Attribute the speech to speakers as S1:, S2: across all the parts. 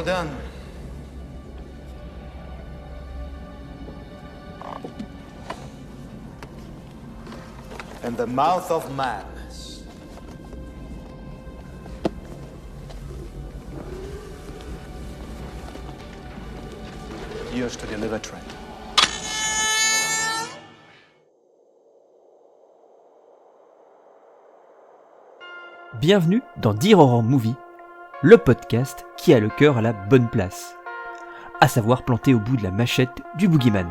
S1: All done. In the mouth of madness. Yours to deliver, Trent.
S2: Bienvenue dans Dear Horror Movie, le podcast qui a le cœur à la bonne place, à savoir planté au bout de la machette du boogeyman.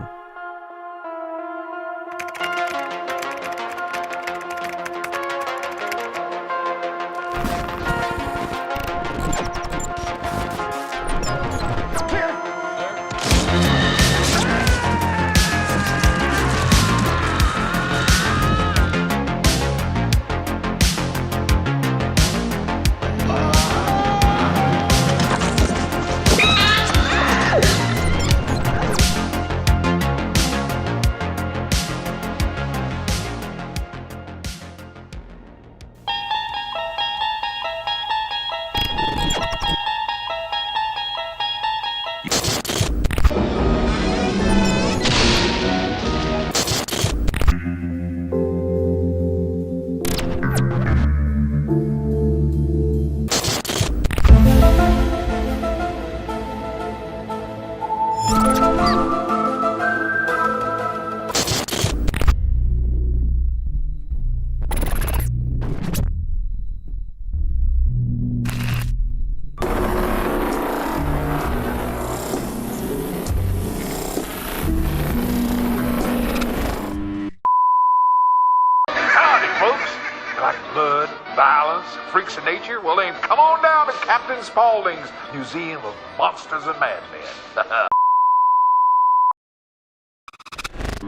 S3: Freaks of nature? Well then, come on down to Captain Spaulding's Museum of Monsters and Madmen.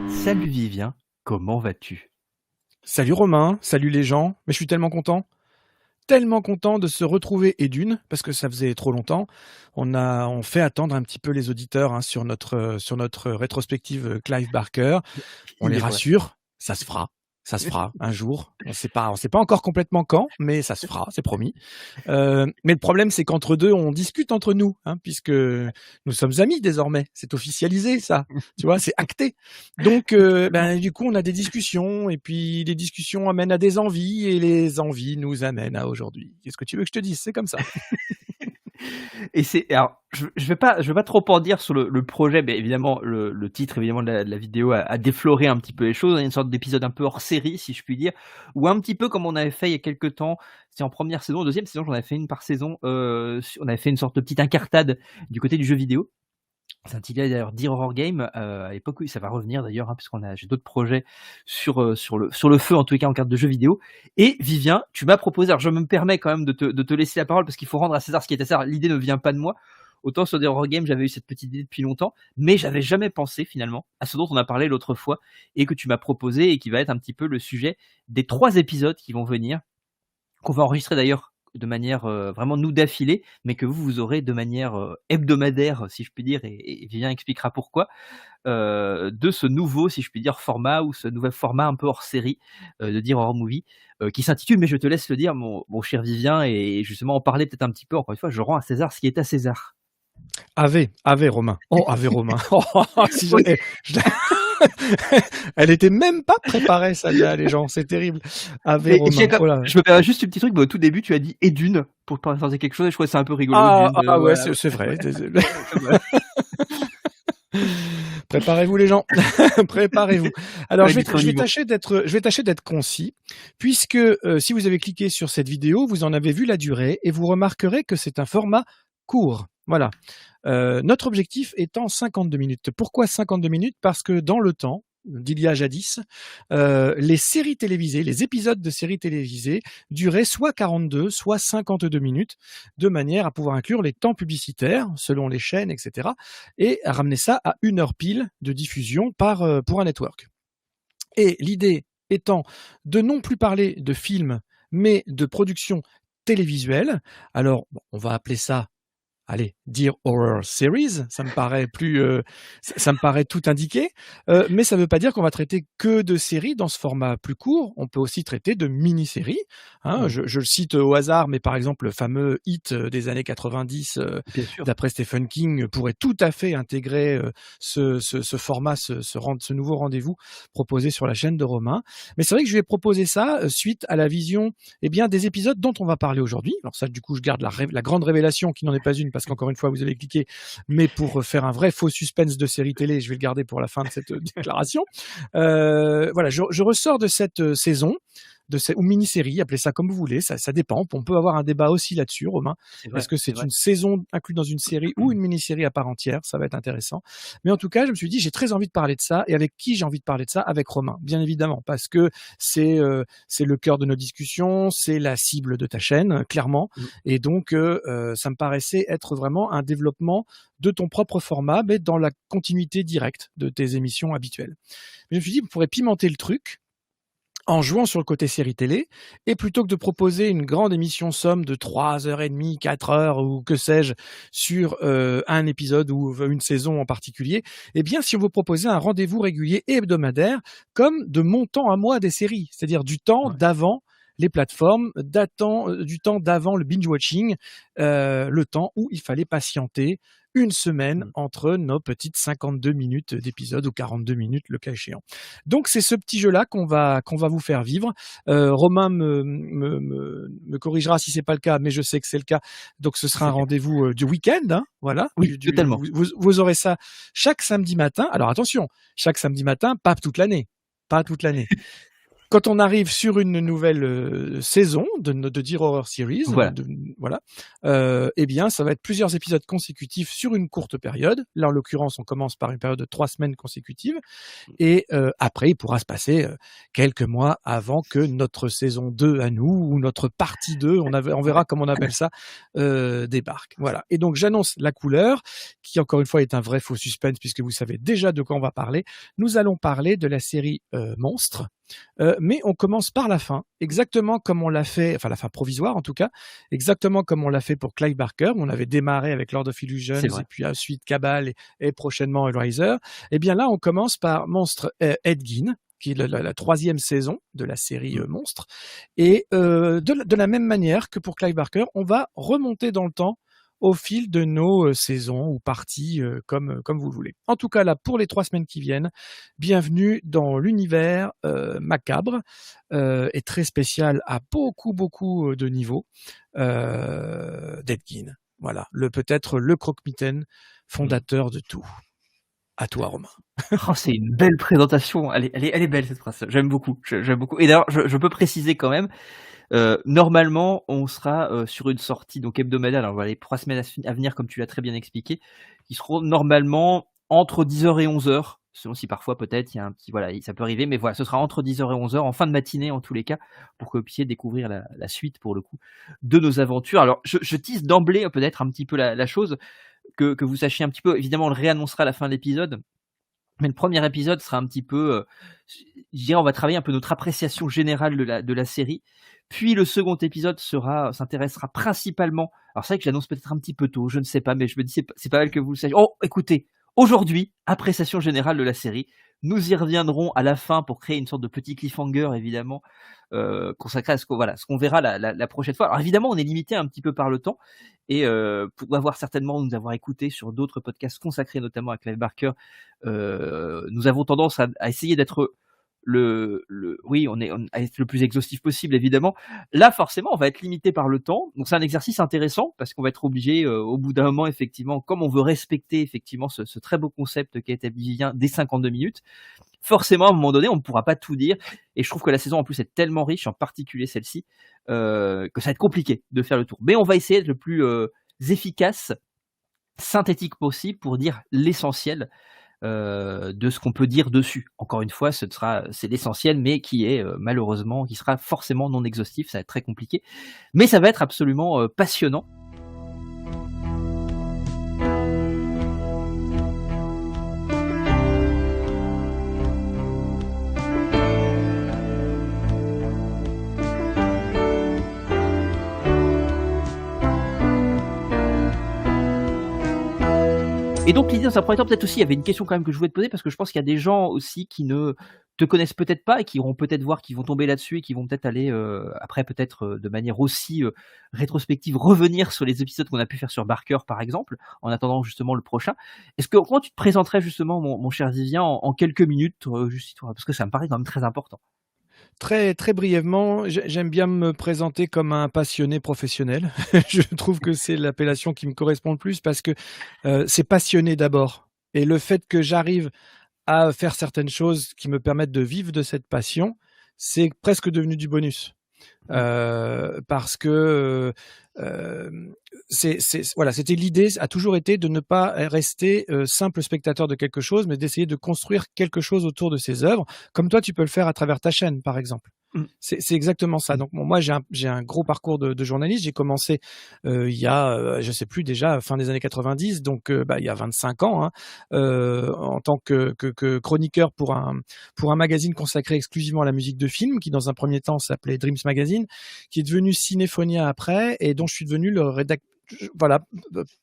S2: Salut Vivien, comment vas-tu ?
S4: Salut Romain, salut les gens, mais je suis tellement content de se retrouver et d'une, parce que ça faisait trop longtemps. On fait attendre un petit peu les auditeurs sur notre rétrospective Clive Barker. On les rassure, ça se fera un jour. On sait pas encore complètement quand, mais ça se fera, c'est promis. Mais le problème, c'est qu'entre deux, on discute entre nous, puisque nous sommes amis désormais. C'est officialisé, ça. Tu vois, c'est acté. Donc, du coup, on a des discussions, et puis les discussions amènent à des envies, et les envies nous amènent à aujourd'hui. Qu'est-ce que tu veux que je te dise ? C'est comme ça.
S2: Et alors, je vais pas trop en dire sur le projet, mais évidemment le titre évidemment de la vidéo a défloré un petit peu les choses. Il y a une sorte d'épisode un peu hors série, si je puis dire, ou un petit peu comme on avait fait il y a quelques temps. C'est en première saison, deuxième saison, j'en avais fait une par saison. On avait fait une sorte de petite incartade du côté du jeu vidéo. C'est intitulé d'ailleurs Dear Horror Game. À l'époque, oui, ça va revenir d'ailleurs, j'ai d'autres projets sur le feu, en tous les cas en carte de jeux vidéo. Et Vivien, tu m'as proposé, alors je me permets quand même de te laisser la parole parce qu'il faut rendre à César ce qui est à César. L'idée ne vient pas de moi. Autant sur Dear Horror Game, j'avais eu cette petite idée depuis longtemps, mais j'avais jamais pensé finalement à ce dont on a parlé l'autre fois et que tu m'as proposé et qui va être un petit peu le sujet des 3 épisodes qui vont venir, qu'on va enregistrer d'ailleurs de manière vraiment nous d'affilée, mais que vous aurez de manière hebdomadaire, si je puis dire, et Vivien expliquera pourquoi, de ce nouveau, si je puis dire, format, ou ce nouvel format un peu hors série de Dear Horror Movie, qui s'intitule, mais je te laisse le dire, mon cher Vivien, et justement en parler peut-être un petit peu. Encore une fois, je rends à César ce qui est à César.
S4: Ave Romain. Oh, Ave Romain. Si elle était même pas préparée, celle-là, les gens. C'est terrible. Ave Romain.
S2: Je me permets juste un petit truc. Au tout début, tu as dit Edune pour te présenter quelque chose, et je crois que c'est un peu rigolo.
S4: Ouais, c'est vrai. Préparez-vous les gens, préparez-vous. Alors je vais tâcher d'être concis, puisque si vous avez cliqué sur cette vidéo, vous en avez vu la durée et vous remarquerez que c'est un format court. Voilà. Notre objectif étant 52 minutes. Pourquoi 52 minutes ? Parce que dans le temps, d'il y a jadis, les séries télévisées, les épisodes de séries télévisées duraient soit 42, soit 52 minutes, de manière à pouvoir inclure les temps publicitaires, selon les chaînes, etc., et à ramener ça à 1 heure pile de diffusion pour un network. Et l'idée étant de non plus parler de films, mais de production télévisuelle. Alors, on va appeler ça allez, dire horror series, ça me paraît ça me paraît tout indiqué, mais ça veut pas dire qu'on va traiter que de séries dans ce format plus court. On peut aussi traiter de mini-séries, hein. Je le cite au hasard, mais par exemple, le fameux Hit des années 90,
S2: Bien sûr.
S4: d'après Stephen King, pourrait tout à fait intégrer ce format, ce nouveau rendez-vous proposé sur la chaîne de Romain. Mais c'est vrai que je lui ai proposé ça suite à la vision, eh bien, des épisodes dont on va parler aujourd'hui. Alors ça, du coup, je garde la grande révélation qui n'en est pas une, parce qu'encore une fois, vous avez cliqué, mais pour faire un vrai faux suspense de série télé, je vais le garder pour la fin de cette déclaration. Voilà, je ressors de cette saison, ou mini-série, appelez ça comme vous voulez, ça dépend. On peut avoir un débat aussi là-dessus, Romain. Est-ce que c'est une saison inclue dans une série ou une mini-série à part entière? Ça va être intéressant. Mais en tout cas, je me suis dit, j'ai très envie de parler de ça. Et avec qui j'ai envie de parler de ça? Avec Romain, bien évidemment, parce que c'est le cœur de nos discussions, c'est la cible de ta chaîne, clairement. Et donc, ça me paraissait être vraiment un développement de ton propre format, mais dans la continuité directe de tes émissions habituelles. Mais je me suis dit, vous pourrez pimenter le truc en jouant sur le côté série télé, et plutôt que de proposer une grande émission somme de 3h30, 4h ou que sais-je sur un épisode ou une saison en particulier, eh bien si on vous proposait un rendez-vous régulier et hebdomadaire comme de mon temps à moi des séries, c'est-à-dire du temps d'avant les plateformes, du temps d'avant le binge-watching, le temps où il fallait patienter une semaine entre nos petites 52 minutes d'épisode ou 42 minutes le cas échéant. Donc c'est ce petit jeu-là qu'on va vous faire vivre. Romain me corrigera si c'est pas le cas, mais je sais que c'est le cas. Donc ce sera un rendez-vous du week-end, hein, voilà.
S2: Oui, totalement.
S4: Vous aurez ça chaque samedi matin. Alors attention, chaque samedi matin, pas toute l'année. Quand on arrive sur une nouvelle saison de Dear Horror Series, eh bien, ça va être plusieurs épisodes consécutifs sur une courte période. Là, en l'occurrence, on commence par une période de 3 semaines consécutives. Et après, il pourra se passer quelques mois avant que notre saison 2 à nous, ou notre partie 2, on verra comment on appelle ça, débarque. Voilà. Et donc, j'annonce la couleur, qui encore une fois est un vrai faux suspense, puisque vous savez déjà de quoi on va parler. Nous allons parler de la série Monstres. Mais on commence par la fin, exactement comme on l'a fait, enfin la fin provisoire en tout cas, exactement comme on l'a fait pour Clive Barker. On avait démarré avec Lord of Illusions et puis ensuite Cabal et prochainement Hellraiser. Et bien là, on commence par Monstre Ed Gein, qui est la 3e saison de la série Monstres. Et de la même manière que pour Clive Barker, on va remonter dans le temps au fil de nos saisons ou parties, comme vous le voulez. En tout cas, là, pour les 3 semaines qui viennent, bienvenue dans l'univers macabre et très spécial à beaucoup de niveaux d'Ed Gein. Voilà, peut-être le croque-mitaine fondateur de tout. À toi, Romain.
S2: Oh, c'est une belle présentation. Elle est belle cette phrase. J'aime beaucoup. Et d'ailleurs, je peux préciser quand même. Normalement, on sera sur une sortie donc hebdomadaire. Alors voilà, les 3 semaines à venir, comme tu l'as très bien expliqué, qui seront normalement entre 10h et 11h. Selon si parfois peut-être il y a un petit ça peut arriver, mais voilà, ce sera entre 10h et 11h en fin de matinée en tous les cas, pour que vous puissiez découvrir la suite pour le coup de nos aventures. Alors je tease d'emblée peut-être un petit peu la chose, que vous sachiez un petit peu. Évidemment, on le réannoncera à la fin de l'épisode. Mais le premier épisode sera un petit peu, je dirais, on va travailler un peu notre appréciation générale de la série. Puis le second épisode s'intéressera principalement. Alors c'est vrai que j'annonce peut-être un petit peu tôt, je ne sais pas, mais je me dis c'est pas mal que vous le sachiez. Oh, écoutez, aujourd'hui, appréciation générale de la série. Nous y reviendrons à la fin pour créer une sorte de petit cliffhanger, évidemment, consacré à ce qu'on verra la prochaine fois. Alors évidemment, on est limité un petit peu par le temps, et pour nous avoir écouté sur d'autres podcasts consacrés notamment à Clive Barker, nous avons tendance à essayer d'être à être le plus exhaustif possible, évidemment. Là, forcément, on va être limité par le temps. Donc, c'est un exercice intéressant parce qu'on va être obligé, au bout d'un moment, effectivement, comme on veut respecter, effectivement, ce très beau concept qu'a établi Vivien des 52 minutes. Forcément, à un moment donné, on ne pourra pas tout dire. Et je trouve que la saison, en plus, est tellement riche, en particulier celle-ci, que ça va être compliqué de faire le tour. Mais on va essayer d'être le plus efficace, synthétique possible pour dire l'essentiel de ce qu'on peut dire dessus. Encore une fois, c'est l'essentiel, mais qui est malheureusement, qui sera forcément non exhaustif. Ça va être très compliqué, mais ça va être absolument passionnant. Et donc l'idée dans un premier temps, peut-être aussi, il y avait une question quand même que je voulais te poser, parce que je pense qu'il y a des gens aussi qui ne te connaissent peut-être pas et qui vont peut-être voir, qui vont tomber là-dessus et qui vont peut-être aller après peut-être de manière aussi rétrospective revenir sur les épisodes qu'on a pu faire sur Barker par exemple, en attendant justement le prochain. Comment tu te présenterais justement mon cher Vivien en quelques minutes, juste parce que ça me paraît quand même très important.
S4: Très, très brièvement, j'aime bien me présenter comme un passionné professionnel. Je trouve que c'est l'appellation qui me correspond le plus parce que c'est passionné d'abord. Et le fait que j'arrive à faire certaines choses qui me permettent de vivre de cette passion, c'est presque devenu du bonus. Parce que voilà, c'était l'idée, a toujours été de ne pas rester simple spectateur de quelque chose, mais d'essayer de construire quelque chose autour de ses œuvres, comme toi tu peux le faire à travers ta chaîne, par exemple. C'est exactement ça. Donc moi j'ai un gros parcours de journaliste. J'ai commencé il y a je sais plus déjà fin des années 90, donc il y a 25 ans, hein, en tant que chroniqueur pour un magazine consacré exclusivement à la musique de film, qui dans un premier temps s'appelait Dreams Magazine, qui est devenu Cinéphonia après, et dont je suis devenu le rédacteur. Voilà,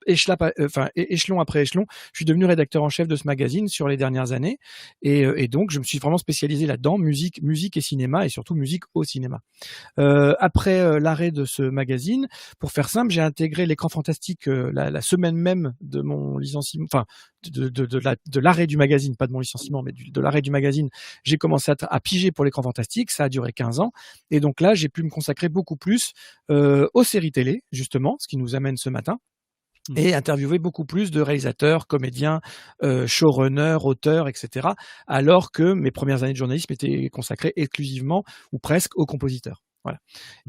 S4: échelon après échelon, je suis devenu rédacteur en chef de ce magazine sur les dernières années, et donc je me suis vraiment spécialisé là-dedans, musique et cinéma, et surtout musique au cinéma. Après l'arrêt de ce magazine, pour faire simple, j'ai intégré l'Écran Fantastique la semaine même de mon licenciement, enfin de l'arrêt du magazine, pas de mon licenciement, mais de l'arrêt du magazine. J'ai commencé à piger pour l'Écran Fantastique, ça a duré 15 ans, et donc là j'ai pu me consacrer beaucoup plus aux séries télé, justement, ce qui nous amène ce matin, et interviewer beaucoup plus de réalisateurs, comédiens, showrunners, auteurs, etc. Alors que mes premières années de journalisme étaient consacrées exclusivement ou presque aux compositeurs. Voilà.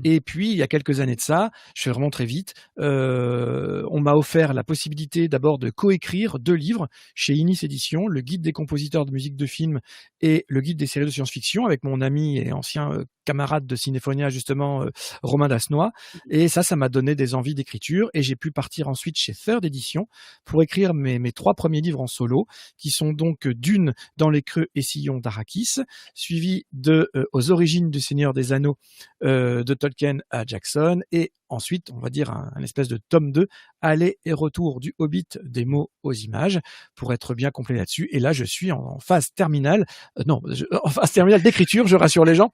S4: Et puis, il y a quelques années de ça, je fais vraiment très vite, on m'a offert la possibilité d'abord de coécrire 2 livres chez Inis Éditions, le guide des compositeurs de musique de film et le guide des séries de science-fiction, avec mon ami et ancien camarade de Cinéphonia, justement, Romain Dasnois. Et ça m'a donné des envies d'écriture, et j'ai pu partir ensuite chez Third Edition pour écrire mes 3 premiers livres en solo, qui sont donc Dune dans les creux et sillons d'Arrakis, suivi de Aux origines du Seigneur des Anneaux, de Tolkien à Jackson, et ensuite, on va dire un espèce de tome 2, aller et retour du Hobbit des mots aux images, pour être bien complet là-dessus. Et là, je suis en phase terminale, en phase terminale d'écriture, je rassure les gens.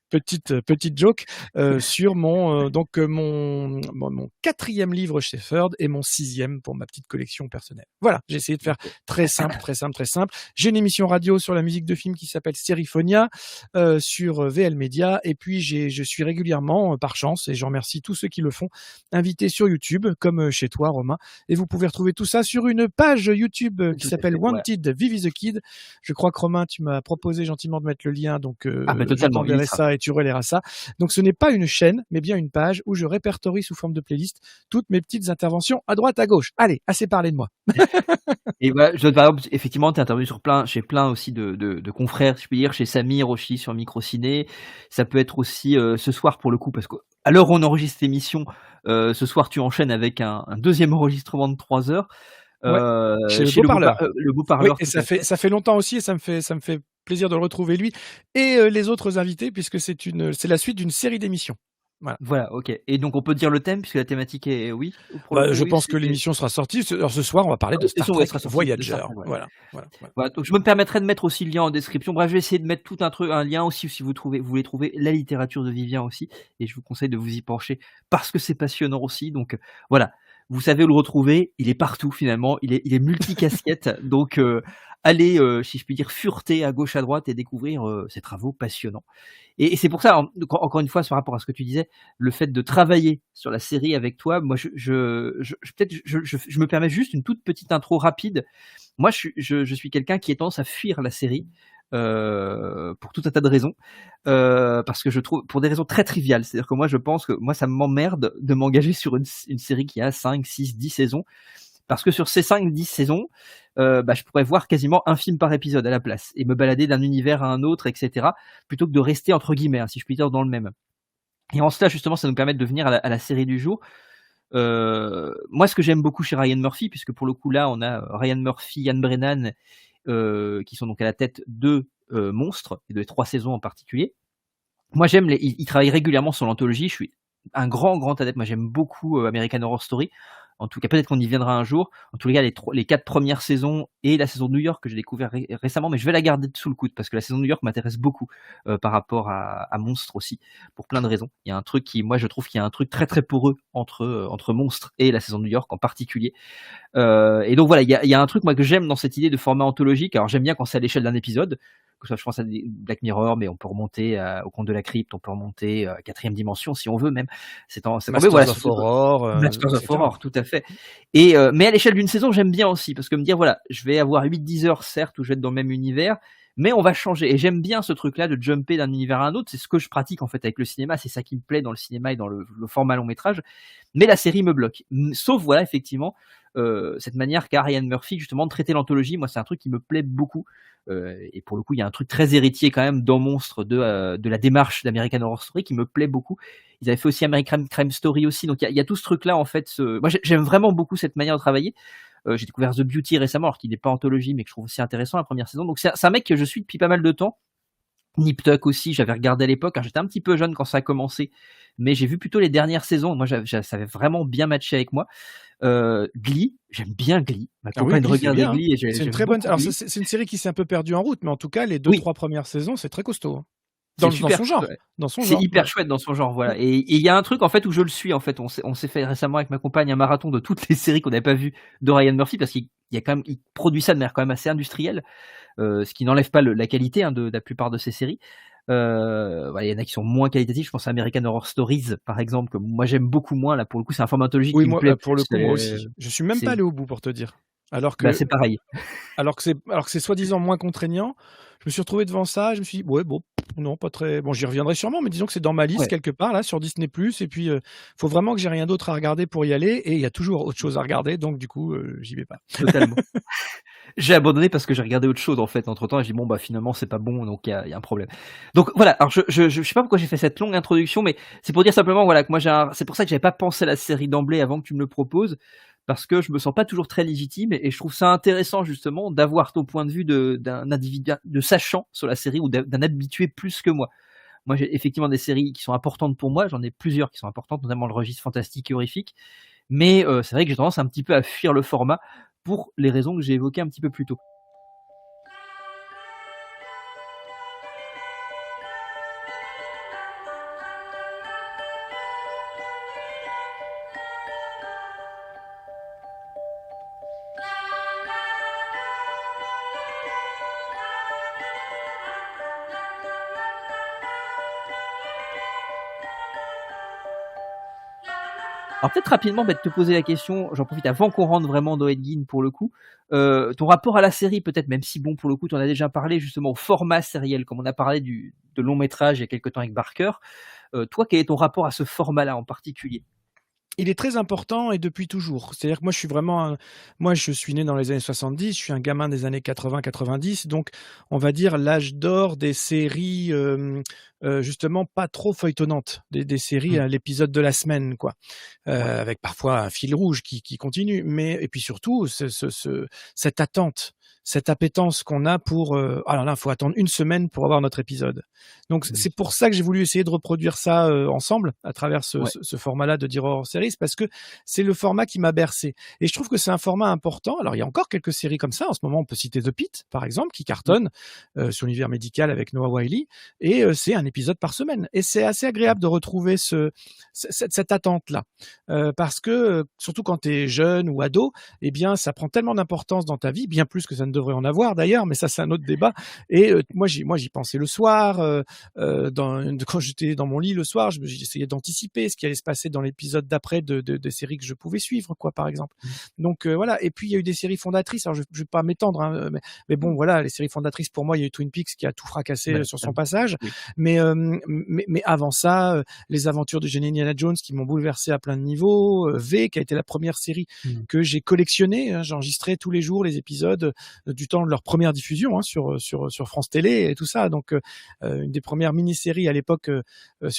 S4: Petite joke sur mon 4e livre chez Third et mon 6e pour ma petite collection personnelle. Voilà, j'ai essayé de faire très simple. J'ai une émission radio sur la musique de film qui s'appelle Seriphonia sur VL Media, et puis je suis régulièrement, par chance, et je remercie tous ceux qui le font, invité sur YouTube, comme chez toi, Romain. Et vous pouvez retrouver tout ça sur une page YouTube qui s'appelle Wanted Vivi the Kid. Je crois que Romain, tu m'as proposé gentiment de mettre le lien, donc je t'enverrai ça et tu relayeras ça. Donc ce n'est pas une chaîne, mais bien une page où je répertorie sous forme de playlist toutes mes petites interventions à droite, à gauche. Allez, assez parlé de moi.
S2: Et voilà, par exemple, effectivement, tu es intervenu chez plein aussi de confrères, si je peux dire, chez Samir aussi sur Microciné. Ça peut être aussi ce soir pour le coup, parce qu'à l'heure où on enregistre cette émission, ce soir tu enchaînes avec un deuxième enregistrement de 3 heures.
S4: Chez
S2: le
S4: Beau-Parleur.
S2: Le Beau-Parleur.
S4: Oui, et ça fait longtemps aussi, et ça me fait plaisir de le retrouver, lui et les autres invités, puisque c'est la suite d'une série d'émissions.
S2: Voilà, ok. Et donc on peut dire le thème, puisque la thématique est oui.
S4: Je pense que l'émission sera sortie. Alors ce soir, on va parler de Star Trek Voyager. Voilà.
S2: Donc je me permettrai de mettre aussi le lien en description. Bref, je vais essayer de mettre tout un lien aussi, si vous voulez trouver la littérature de Vivien aussi, et je vous conseille de vous y pencher parce que c'est passionnant aussi. Donc voilà, vous savez où le retrouver. Il est partout finalement. Il est multicasquette. Donc allez, si je puis dire, fureter à gauche à droite et découvrir ces travaux passionnants. Et c'est pour ça, encore une fois, par rapport à ce que tu disais, le fait de travailler sur la série avec toi, moi, je me permets juste une toute petite intro rapide. Moi, je suis quelqu'un qui a tendance à fuir la série pour tout un tas de raisons, parce que je trouve, pour des raisons très triviales, c'est-à-dire que moi, je pense que moi, ça m'emmerde de m'engager sur une série qui a 5, 6, 10 saisons. Parce que sur ces 5-10 saisons, je pourrais voir quasiment un film par épisode à la place et me balader d'un univers à un autre, etc. plutôt que de rester, entre guillemets, si je puis dire, dans le même. Et en cela, justement, ça nous permet de venir à la série du jour. Moi, ce que j'aime beaucoup chez Ryan Murphy, puisque pour le coup, là, on a Ryan Murphy, Ian Brennan, qui sont donc à la tête de Monstres, et de 3 saisons en particulier. Moi, il travaille régulièrement sur l'anthologie. Je suis un grand adepte. Moi, j'aime beaucoup American Horror Story. En tout cas, peut-être qu'on y viendra un jour. En tous les cas, les 4 premières saisons et la saison de New York que j'ai découvert récemment, mais je vais la garder sous le coude parce que la saison de New York m'intéresse beaucoup par rapport à Monstres aussi, pour plein de raisons. Il y a un truc moi je trouve qu'il y a un truc très très poreux entre Monstres et la saison de New York en particulier. Et donc voilà, il y a un truc moi que j'aime dans cette idée de format anthologique. Alors j'aime bien quand c'est à l'échelle d'un épisode. Que ça, je pense à Black Mirror, mais on peut remonter au Conte de la Crypte, on peut remonter à Quatrième Dimension si on veut même.
S4: Masters of Horror,
S2: Masters of Horror, tout à fait. Et mais à l'échelle d'une saison, j'aime bien aussi parce que me dire voilà, je vais avoir 8-10 heures certes où je vais être dans le même univers, mais on va changer. Et j'aime bien ce truc-là de jumper d'un univers à un autre. C'est ce que je pratique en fait avec le cinéma. C'est ça qui me plaît dans le cinéma et dans le format long métrage. Mais la série me bloque. Sauf voilà effectivement cette manière qu'a Ryan Murphy justement de traiter l'anthologie. Moi, c'est un truc qui me plaît beaucoup. Et pour le coup, il y a un truc très héritier quand même dans Monstres de la démarche d'American Horror Story qui me plaît beaucoup. Ils avaient fait aussi American Crime Story aussi. Donc il y a tout ce truc-là en fait. Moi, j'aime vraiment beaucoup cette manière de travailler. J'ai découvert The Beauty récemment, alors qu'il n'est pas anthologie, mais que je trouve aussi intéressant la première saison. Donc c'est un mec que je suis depuis pas mal de temps. Nip Tuck aussi, j'avais regardé à l'époque. Alors, j'étais un petit peu jeune quand ça a commencé, mais j'ai vu plutôt les dernières saisons. Moi, ça avait vraiment bien matché avec moi. Glee, j'aime bien Glee. Ma compagne regardait Glee.
S4: C'est une très bonne. Alors c'est une série qui s'est un peu perdue en route, mais en tout cas, les 2-3 premières saisons, c'est très costaud. Dans son genre.
S2: C'est hyper chouette dans son genre, voilà. Et il y a un truc en fait où je le suis en fait. On s'est fait récemment avec ma compagne un marathon de toutes les séries qu'on n'avait pas vues de Ryan Murphy parce qu'il produit ça de manière quand même assez industrielle, ce qui n'enlève pas la qualité de la plupart de ses séries. Voilà, il y en a qui sont moins qualitatifs. Je pense à American Horror Stories par exemple, que moi j'aime beaucoup moins. Là pour le coup, c'est un format anthologique qui me plaît.
S4: Pour le coup, moi aussi. Je suis même pas allé au bout pour te dire. Alors que
S2: c'est pareil.
S4: Alors que c'est soi-disant moins contraignant. Je me suis retrouvé devant ça, je me suis dit ouais bon non pas très bon, j'y reviendrai sûrement, mais disons que c'est dans ma liste quelque part là sur Disney+, et puis faut vraiment que j'ai rien d'autre à regarder pour y aller, et il y a toujours autre chose à regarder, donc du coup j'y vais pas.
S2: Totalement. J'ai abandonné parce que j'ai regardé autre chose en fait entre temps, et j'ai dit bon bah finalement c'est pas bon, donc il y a un problème. Donc voilà, alors je sais pas pourquoi j'ai fait cette longue introduction, mais c'est pour dire simplement voilà que moi c'est pour ça que j'avais pas pensé à la série d'emblée avant que tu me le proposes, parce que je me sens pas toujours très légitime, et je trouve ça intéressant justement d'avoir ton point de vue d'un individu, de sachant sur la série, ou d'un habitué plus que moi. Moi j'ai effectivement des séries qui sont importantes pour moi, j'en ai plusieurs qui sont importantes, notamment le registre fantastique et horrifique, mais c'est vrai que j'ai tendance un petit peu à fuir le format pour les raisons que j'ai évoquées un petit peu plus tôt. Alors peut-être rapidement de te poser la question, j'en profite avant qu'on rentre vraiment dans Edgin pour le coup, ton rapport à la série peut-être, même si bon pour le coup tu en as déjà parlé justement au format sériel, comme on a parlé de long métrage il y a quelque temps avec Barker, toi quel est ton rapport à ce format-là en particulier ?
S4: Il est très important, et depuis toujours. C'est-à-dire que moi je suis né dans les années 70, je suis un gamin des années 80-90, donc on va dire l'âge d'or des séries justement pas trop feuilletonnantes, des séries à l'épisode de la semaine, quoi, avec parfois un fil rouge qui continue, et puis surtout cette attente, cette appétence qu'on a pour alors là, il faut attendre une semaine pour avoir notre épisode. Donc c'est pour ça que j'ai voulu essayer de reproduire ça ensemble à travers ce format-là de Dear Horror Series, parce que c'est le format qui m'a bercé. Et je trouve que c'est un format important. Alors il y a encore quelques séries comme ça. En ce moment, on peut citer The Pitt, par exemple, qui cartonne sur l'univers médical avec Noah Wyle, et c'est un épisode par semaine. Et c'est assez agréable de retrouver cette attente-là, parce que surtout quand tu es jeune ou ado, eh bien ça prend tellement d'importance dans ta vie, bien plus que ça ne devrait en avoir d'ailleurs, mais ça c'est un autre débat. Et moi j'y pensais le soir, quand j'étais dans mon lit le soir, j'essayais d'anticiper ce qui allait se passer dans l'épisode d'après de séries que je pouvais suivre, quoi, par exemple. Donc voilà. Et puis il y a eu des séries fondatrices. Alors je vais pas m'étendre, hein, mais bon voilà, les séries fondatrices pour moi, il y a eu Twin Peaks qui a tout fracassé sur son passage. Oui. Mais avant ça, les aventures de Jenny Indiana Jones qui m'ont bouleversé à plein de niveaux. V qui a été la première série que j'ai collectionnée. Hein, j'enregistrais tous les jours les épisodes du temps de leur première diffusion, hein, sur France Télé et tout ça. Donc une des premières mini-séries à l'époque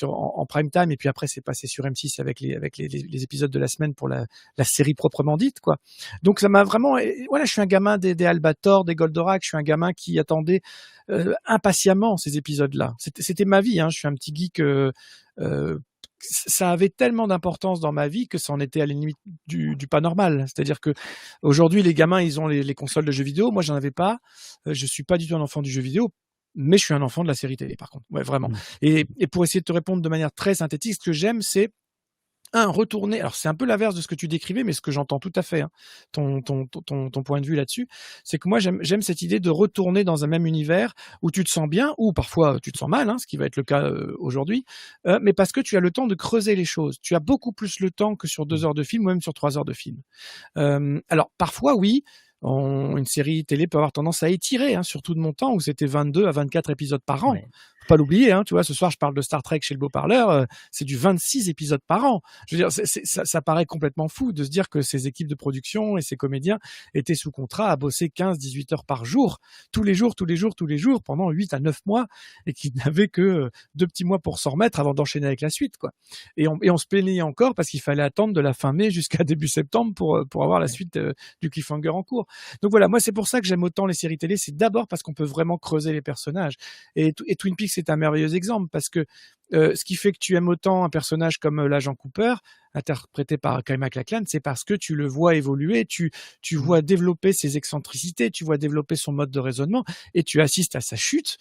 S4: en prime time, et puis après c'est passé sur M6 avec les épisodes de la semaine pour la série proprement dite, quoi. Donc ça m'a vraiment, voilà, je suis un gamin des Albator, des Goldorak, je suis un gamin qui attendait impatiemment ces épisodes-là. C'était ma vie, hein. Je suis un petit geek ça avait tellement d'importance dans ma vie que ça en était à la limite du pas normal. C'est-à-dire que aujourd'hui, les gamins, ils ont les consoles de jeux vidéo. Moi, j'en avais pas. Je suis pas du tout un enfant du jeu vidéo, mais je suis un enfant de la série télé, par contre. Ouais, vraiment. Et pour essayer de te répondre de manière très synthétique, ce que j'aime, c'est retourner. Alors c'est un peu l'inverse de ce que tu décrivais, mais ce que j'entends tout à fait, hein, ton point de vue là-dessus, c'est que moi j'aime cette idée de retourner dans un même univers où tu te sens bien, ou parfois tu te sens mal, hein, ce qui va être le cas aujourd'hui, mais parce que tu as le temps de creuser les choses. Tu as beaucoup plus le temps que sur 2 heures de film ou même sur 3 heures de film. Alors parfois oui. Une série télé peut avoir tendance à étirer, hein, surtout de mon temps où c'était 22 à 24 épisodes par an.
S2: Ouais.
S4: Faut pas l'oublier, hein, tu vois, ce soir je parle de Star Trek chez le beau-parleur, c'est du 26 épisodes par an. Je veux dire, ça paraît complètement fou de se dire que ces équipes de production et ces comédiens étaient sous contrat à bosser 15-18 heures par jour, tous les jours, pendant 8 à 9 mois, et qu'ils n'avaient que 2 petits mois pour s'en remettre avant d'enchaîner avec la suite, quoi. Et on se plaignait encore parce qu'il fallait attendre de la fin mai jusqu'à début septembre pour avoir la suite du cliffhanger en cours. Donc voilà, moi c'est pour ça que j'aime autant les séries télé, c'est d'abord parce qu'on peut vraiment creuser les personnages. Et Twin Peaks c'est un merveilleux exemple parce que ce qui fait que tu aimes autant un personnage comme l'agent Cooper, interprété par Kyle MacLachlan, c'est parce que tu le vois évoluer, tu vois développer ses excentricités, tu vois développer son mode de raisonnement et tu assistes à sa chute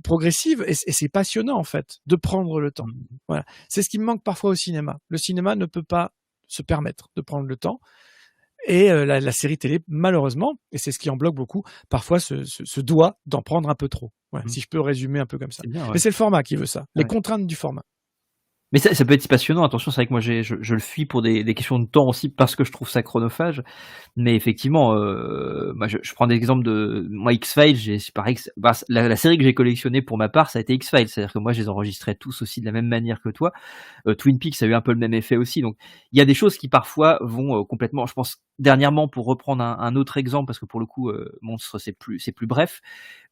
S4: progressive et c'est passionnant en fait de prendre le temps. Voilà, c'est ce qui me manque parfois au cinéma. Le cinéma ne peut pas se permettre de prendre le temps. Et la série télé, malheureusement, et c'est ce qui en bloque beaucoup, parfois se doit d'en prendre un peu trop. Voilà, si je peux résumer un peu comme ça.
S2: Bien, ouais.
S4: Mais c'est le format qui veut ça, les
S2: Ouais.
S4: contraintes du format.
S2: Mais ça peut être passionnant, attention, c'est vrai que moi je le fuis pour des questions de temps aussi parce que je trouve ça chronophage. Mais effectivement, moi je prends des exemples de moi X-Files, c'est pareil, la série que j'ai collectionnée pour ma part, ça a été X-Files, c'est-à-dire que moi je les enregistrais tous aussi de la même manière que toi. Twin Peaks a eu un peu le même effet aussi, donc il y a des choses qui parfois vont complètement. Je pense dernièrement, pour reprendre un autre exemple, parce que pour le coup, Monstre c'est plus bref,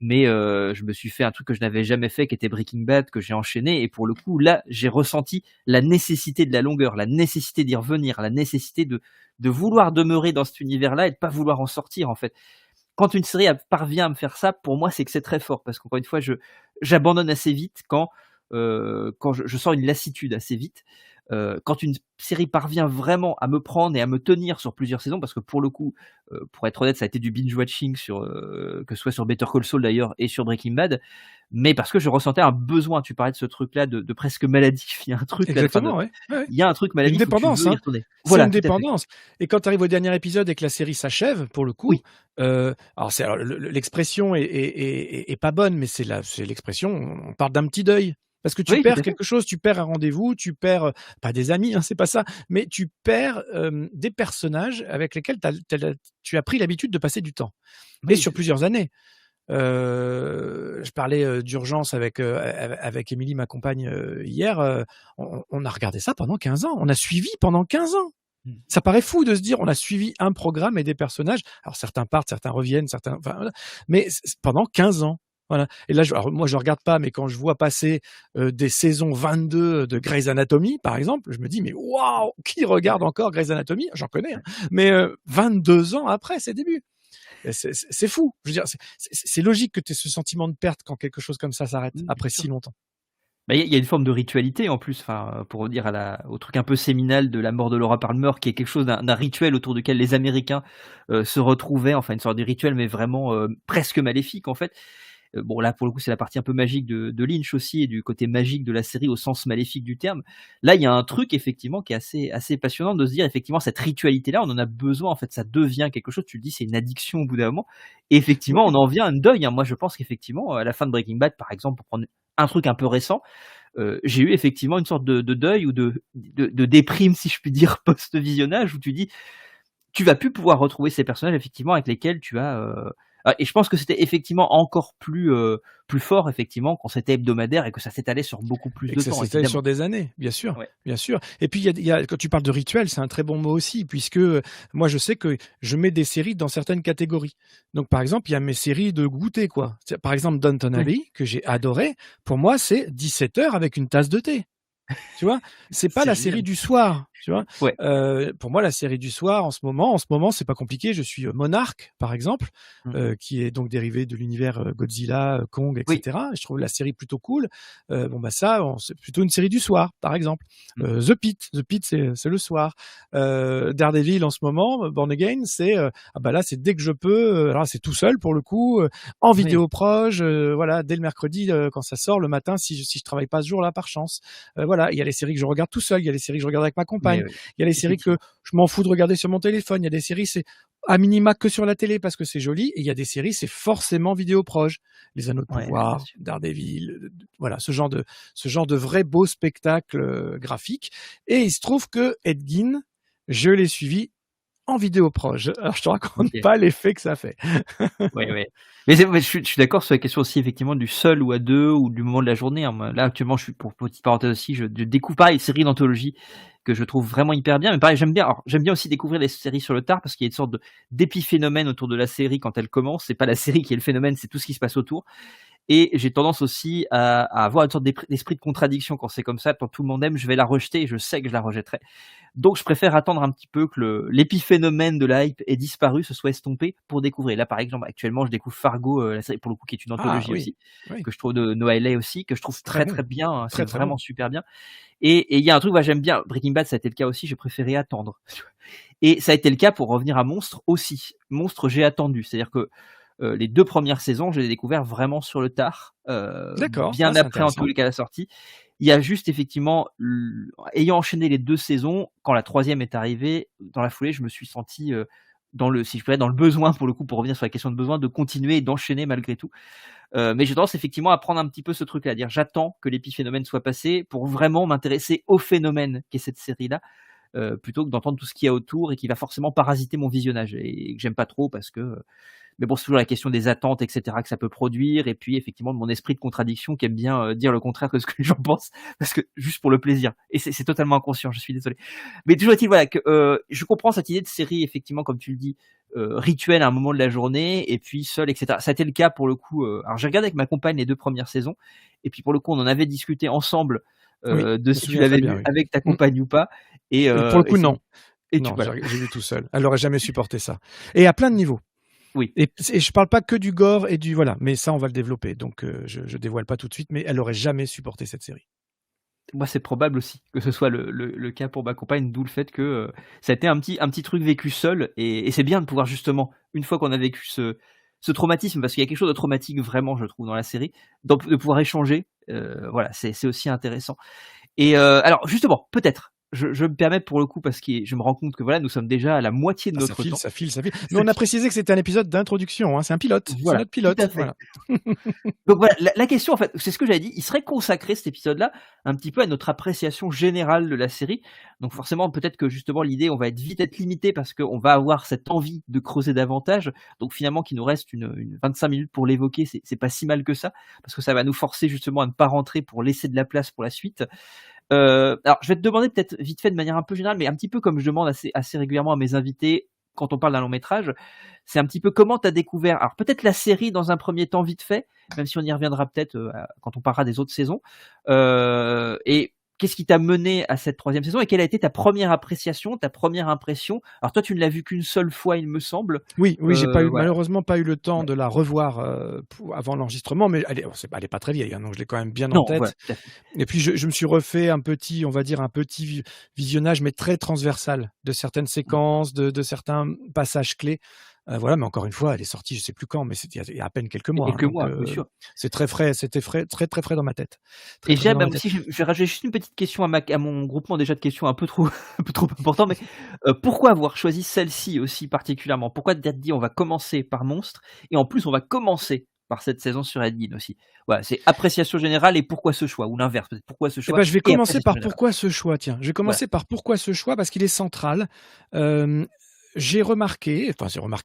S2: mais je me suis fait un truc que je n'avais jamais fait, qui était Breaking Bad, que j'ai enchaîné, et pour le coup là j'ai ressenti la nécessité de la longueur, la nécessité d'y revenir, la nécessité de vouloir demeurer dans cet univers-là et de pas vouloir en sortir en fait. Quand une série parvient à me faire ça, pour moi c'est que c'est très fort, parce qu'encore une fois j'abandonne assez vite quand je sens une lassitude assez vite. Quand une série parvient vraiment à me prendre et à me tenir sur plusieurs saisons, parce que pour le coup, pour être honnête, ça a été du binge-watching que ce soit sur Better Call Saul d'ailleurs et sur Breaking Bad, mais parce que je ressentais un besoin. Tu parlais de ce truc-là de presque maladif. Il y a un truc là,
S4: Exactement, ouais.
S2: il y a un truc maladif
S4: Une dépendance,
S2: où tu veux y
S4: hein.
S2: retourner.
S4: C'est
S2: Voilà,
S4: une
S2: tout à fait.
S4: dépendance. Et quand tu arrives au dernier épisode et que la série s'achève, pour le coup,
S2: Oui.
S4: alors l'expression est pas bonne, mais c'est l'expression, on parle d'un petit deuil. Parce que tu
S2: Oui, tout à
S4: perds
S2: fait.
S4: quelque chose, tu perds un rendez-vous, tu perds, pas des amis, hein, c'est pas ça, mais tu perds des personnages avec lesquels tu as pris l'habitude de passer du temps. Et
S2: Oui,
S4: sur plusieurs années. Je parlais d'urgence avec Émilie, ma compagne, hier. On a regardé ça pendant 15 ans. On a suivi pendant 15 ans. Ça paraît fou de se dire on a suivi un programme et des personnages. Alors certains partent, certains reviennent, enfin, voilà. Mais pendant 15 ans. Voilà. Et là, alors moi je regarde pas, mais quand je vois passer des saisons 22 de Grey's Anatomy, par exemple, je me dis mais waouh, qui regarde encore Grey's Anatomy? J'en connais, hein. Mais 22 ans après ses débuts. C'est fou. Je veux dire, c'est logique que tu aies ce sentiment de perte quand quelque chose comme ça s'arrête après si longtemps.
S2: Bah, il y a une forme de ritualité en plus, enfin, pour revenir au truc un peu séminal de la mort de Laura Palmer, qui est quelque chose d'un rituel autour duquel les Américains se retrouvaient, enfin une sorte de rituel, mais vraiment presque maléfique en fait. Bon là pour le coup c'est la partie un peu magique de Lynch aussi, et du côté magique de la série au sens maléfique du terme. Là il y a un truc effectivement qui est assez passionnant de se dire effectivement cette ritualité là on en a besoin en fait, ça devient quelque chose, tu le dis, c'est une addiction au bout d'un moment, et effectivement on en vient à un deuil, hein. Moi je pense qu'effectivement à la fin de Breaking Bad par exemple, pour prendre un truc un peu récent, j'ai eu effectivement une sorte de deuil ou de déprime si je puis dire post-visionnage, où tu dis tu vas plus pouvoir retrouver ces personnages effectivement avec lesquels tu as et je pense que c'était effectivement encore plus fort effectivement quand c'était hebdomadaire et que ça s'étalait sur beaucoup plus
S4: Et
S2: de
S4: que ça
S2: temps.
S4: s'étale sur des années, bien sûr,
S2: Ouais.
S4: bien sûr. Et puis il y a quand tu parles de rituel, c'est un très bon mot aussi, puisque moi je sais que je mets des séries dans certaines catégories. Donc par exemple, il y a mes séries de goûter, quoi. Par exemple Downton Abbey, que j'ai adoré. Pour moi, c'est 17 heures avec une tasse de thé. Tu vois, c'est pas
S2: C'est
S4: la
S2: génial.
S4: série du soir. Tu vois,
S2: Ouais.
S4: pour moi, la série du soir en ce moment, c'est pas compliqué. Je suis Monarch, par exemple, qui est donc dérivé de l'univers Godzilla, Kong,
S2: Oui.
S4: etc. Je trouve la série plutôt cool. C'est plutôt une série du soir, par exemple.
S2: Mhm.
S4: The Pitt, c'est le soir. Daredevil en ce moment, Born Again, c'est là, c'est dès que je peux. Alors c'est tout seul pour le coup, en
S2: Oui.
S4: vidéo proche, voilà, dès le mercredi quand ça sort, le matin, si je travaille pas ce jour-là par chance. Voilà, il y a les séries que je regarde tout seul, il y a les séries que je regarde avec ma compagne.
S2: Oui.
S4: Il y a les séries que
S2: Effectivement.
S4: je m'en fous de regarder sur mon téléphone. Il y a des séries, c'est à minima que sur la télé parce que c'est joli. Et il y a des séries, c'est forcément vidéo proche. Les Anneaux de
S2: Ouais, bien
S4: pouvoir,
S2: sûr.
S4: Daredevil, voilà, ce genre de vrai beau spectacle graphique. Et il se trouve que Ed Gein, je l'ai suivi en vidéo proche. Alors je te raconte
S2: Ok.
S4: pas l'effet que ça fait.
S2: Ouais. Mais je suis d'accord sur la question aussi effectivement du seul ou à deux ou du moment de la journée, hein. Moi, là actuellement, je suis pour petite parenthèse aussi, je découvre pareil une série d'anthologie que je trouve vraiment hyper bien. Mais pareil, j'aime bien aussi découvrir les séries sur le tard parce qu'il y a une sorte d'épiphénomène autour de la série quand elle commence. C'est pas la série qui est le phénomène, c'est tout ce qui se passe autour. Et j'ai tendance aussi à avoir une sorte d'esprit de contradiction quand c'est comme ça. Quand tout le monde aime, je vais la rejeter et je sais que je la rejetterai. Donc je préfère attendre un petit peu que l'épiphénomène de la hype ait disparu, se soit estompé pour découvrir. Là, par exemple, actuellement, je découvre Fargo, la série pour le coup qui est une
S4: Ah
S2: anthologie
S4: oui,
S2: aussi,
S4: oui,
S2: que je trouve de Noah Hawley aussi, que je trouve
S4: très
S2: très
S4: bon,
S2: très bien, hein. C'est
S4: très très bon.
S2: vraiment super bien. Et il y a un truc, bah, j'aime bien. Breaking Bad, ça a été le cas aussi. J'ai préféré attendre. Et ça a été le cas pour revenir à Monstre aussi. Monstre, j'ai attendu. C'est-à-dire que les 2 premières saisons, je les ai découvertes vraiment sur le tard,
S4: D'accord,
S2: bien
S4: c'est
S2: après en tous
S4: intéressant.
S2: les cas la sortie. Il y a juste effectivement ayant enchaîné les 2 saisons, quand la 3e est arrivée, dans la foulée, je me suis senti, si je peux dire, dans le besoin pour le coup, pour revenir sur la question de besoin, de continuer et d'enchaîner malgré tout. Mais j'ai tendance effectivement à prendre un petit peu ce truc-là, à dire j'attends que l'épiphénomène soit passé pour vraiment m'intéresser au phénomène qu'est cette série-là, plutôt que d'entendre tout ce qu'il y a autour et qui va forcément parasiter mon visionnage et que j'aime pas trop parce que, mais bon, c'est toujours la question des attentes, et cetera, que ça peut produire, et puis effectivement de mon esprit de contradiction qui aime bien dire le contraire de ce que les gens pensent, parce que juste pour le plaisir. Et c'est totalement inconscient, je suis désolé. Mais toujours est-il, voilà, que je comprends cette idée de série, effectivement, comme tu le dis, rituel à un moment de la journée, et puis seul, etc. Ça a été le cas pour le coup. Alors j'ai regardé avec ma compagne les 2 premières saisons, et puis pour le coup, on en avait discuté ensemble
S4: Oui,
S2: de
S4: je me
S2: si tu
S4: souviens très
S2: l'avais
S4: bien,
S2: vu
S4: oui.
S2: avec ta
S4: Mm.
S2: compagne ou pas. Et,
S4: Pour le
S2: et
S4: coup,
S2: c'est
S4: non.
S2: et tu
S4: Non,
S2: voilà.
S4: j'ai vu tout seul. Elle aurait jamais supporté ça. Et à plein de niveaux.
S2: Oui.
S4: Et je parle pas que du gore et du voilà, mais ça on va le développer. Donc je dévoile pas tout de suite, mais elle aurait jamais supporté cette série.
S2: Moi, c'est probable aussi que ce soit le cas pour ma compagne, d'où le fait que ça a été un petit truc vécu seul, et c'est bien de pouvoir justement, une fois qu'on a vécu ce traumatisme, parce qu'il y a quelque chose de traumatique vraiment, je trouve, dans la série, de pouvoir échanger, voilà, c'est aussi intéressant. Et alors justement, peut-être, je me permets pour le coup, parce que je me rends compte que voilà, nous sommes déjà à la moitié de
S4: Ah, ça
S2: notre
S4: file,
S2: temps.
S4: ça file, ça file. Mais on a précisé que c'était un épisode d'introduction, hein. C'est un pilote. C'est
S2: Voilà,
S4: notre
S2: tout
S4: pilote.
S2: à fait.
S4: Voilà.
S2: Donc voilà, la question en fait, c'est ce que j'avais dit, il serait consacré cet épisode-là un petit peu à notre appréciation générale de la série. Donc forcément, peut-être que justement l'idée, on va vite être limité parce qu'on va avoir cette envie de creuser davantage. Donc finalement, qu'il nous reste une 25 minutes pour l'évoquer, c'est pas si mal que ça, parce que ça va nous forcer justement à ne pas rentrer pour laisser de la place pour la suite. Alors je vais te demander peut-être vite fait de manière un peu générale, mais un petit peu comme je demande assez régulièrement à mes invités quand on parle d'un long métrage, c'est un petit peu comment tu as découvert, alors peut-être la série dans un premier temps vite fait, même si on y reviendra peut-être quand on parlera des autres saisons, et qu'est-ce qui t'a mené à cette 3e saison et quelle a été ta première appréciation, ta première impression? Alors toi, tu ne l'as vue qu'une seule fois, il me semble.
S4: Oui, j'ai
S2: Voilà.
S4: malheureusement pas eu le temps
S2: Ouais.
S4: de la revoir avant l'enregistrement, mais elle est pas très vieille, hein, donc je l'ai quand même bien en
S2: Non, voilà,
S4: tête.
S2: tout à fait.
S4: Et puis je me suis refait on va dire un petit visionnage, mais très transversal de certaines séquences, de certains passages clés. Voilà, mais encore une fois, elle est sortie, je sais plus quand, mais c'était il y a à peine quelques
S2: Il y a
S4: mois, hein,
S2: quelques
S4: donc
S2: mois, bien sûr.
S4: c'est très frais, c'était frais, très très frais dans ma tête, très
S2: Et
S4: très frais
S2: j'aime
S4: dans ma
S2: même
S4: tête.
S2: aussi, je vais rajouter juste une petite question à mon groupement déjà de questions un peu trop un peu trop important, mais pourquoi avoir choisi celle-ci aussi particulièrement? Pourquoi t'être dit: «On va commencer par Monstre et en plus on va commencer par cette saison sur Ed Gein aussi»? Voilà, c'est appréciation générale et pourquoi ce choix? Ou l'inverse peut-être, pourquoi ce
S4: Eh
S2: choix
S4: ben, je vais
S2: et
S4: commencer
S2: appréciation
S4: par
S2: générale?
S4: pourquoi ce choix, tiens. Je vais
S2: Voilà.
S4: commencer par pourquoi ce choix parce qu'il est central. J'ai remarqué,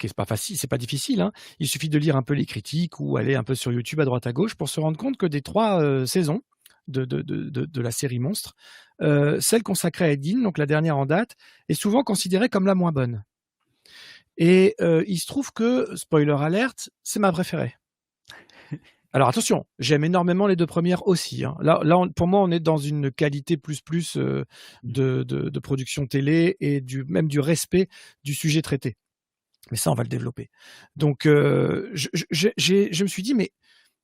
S4: c'est pas facile, c'est pas difficile, hein. Il suffit de lire un peu les critiques ou aller un peu sur YouTube à droite à gauche pour se rendre compte que des 3 saisons de la série Monstre, celle consacrée à Ed Gein, donc la dernière en date, est souvent considérée comme la moins bonne. Et il se trouve que, spoiler alert, c'est ma préférée. Alors attention, j'aime énormément les 2 premières aussi, hein. Là, pour moi, on est dans une qualité plus de production télé et même du respect du sujet traité. Mais ça, on va le développer. Donc, je me suis dit, mais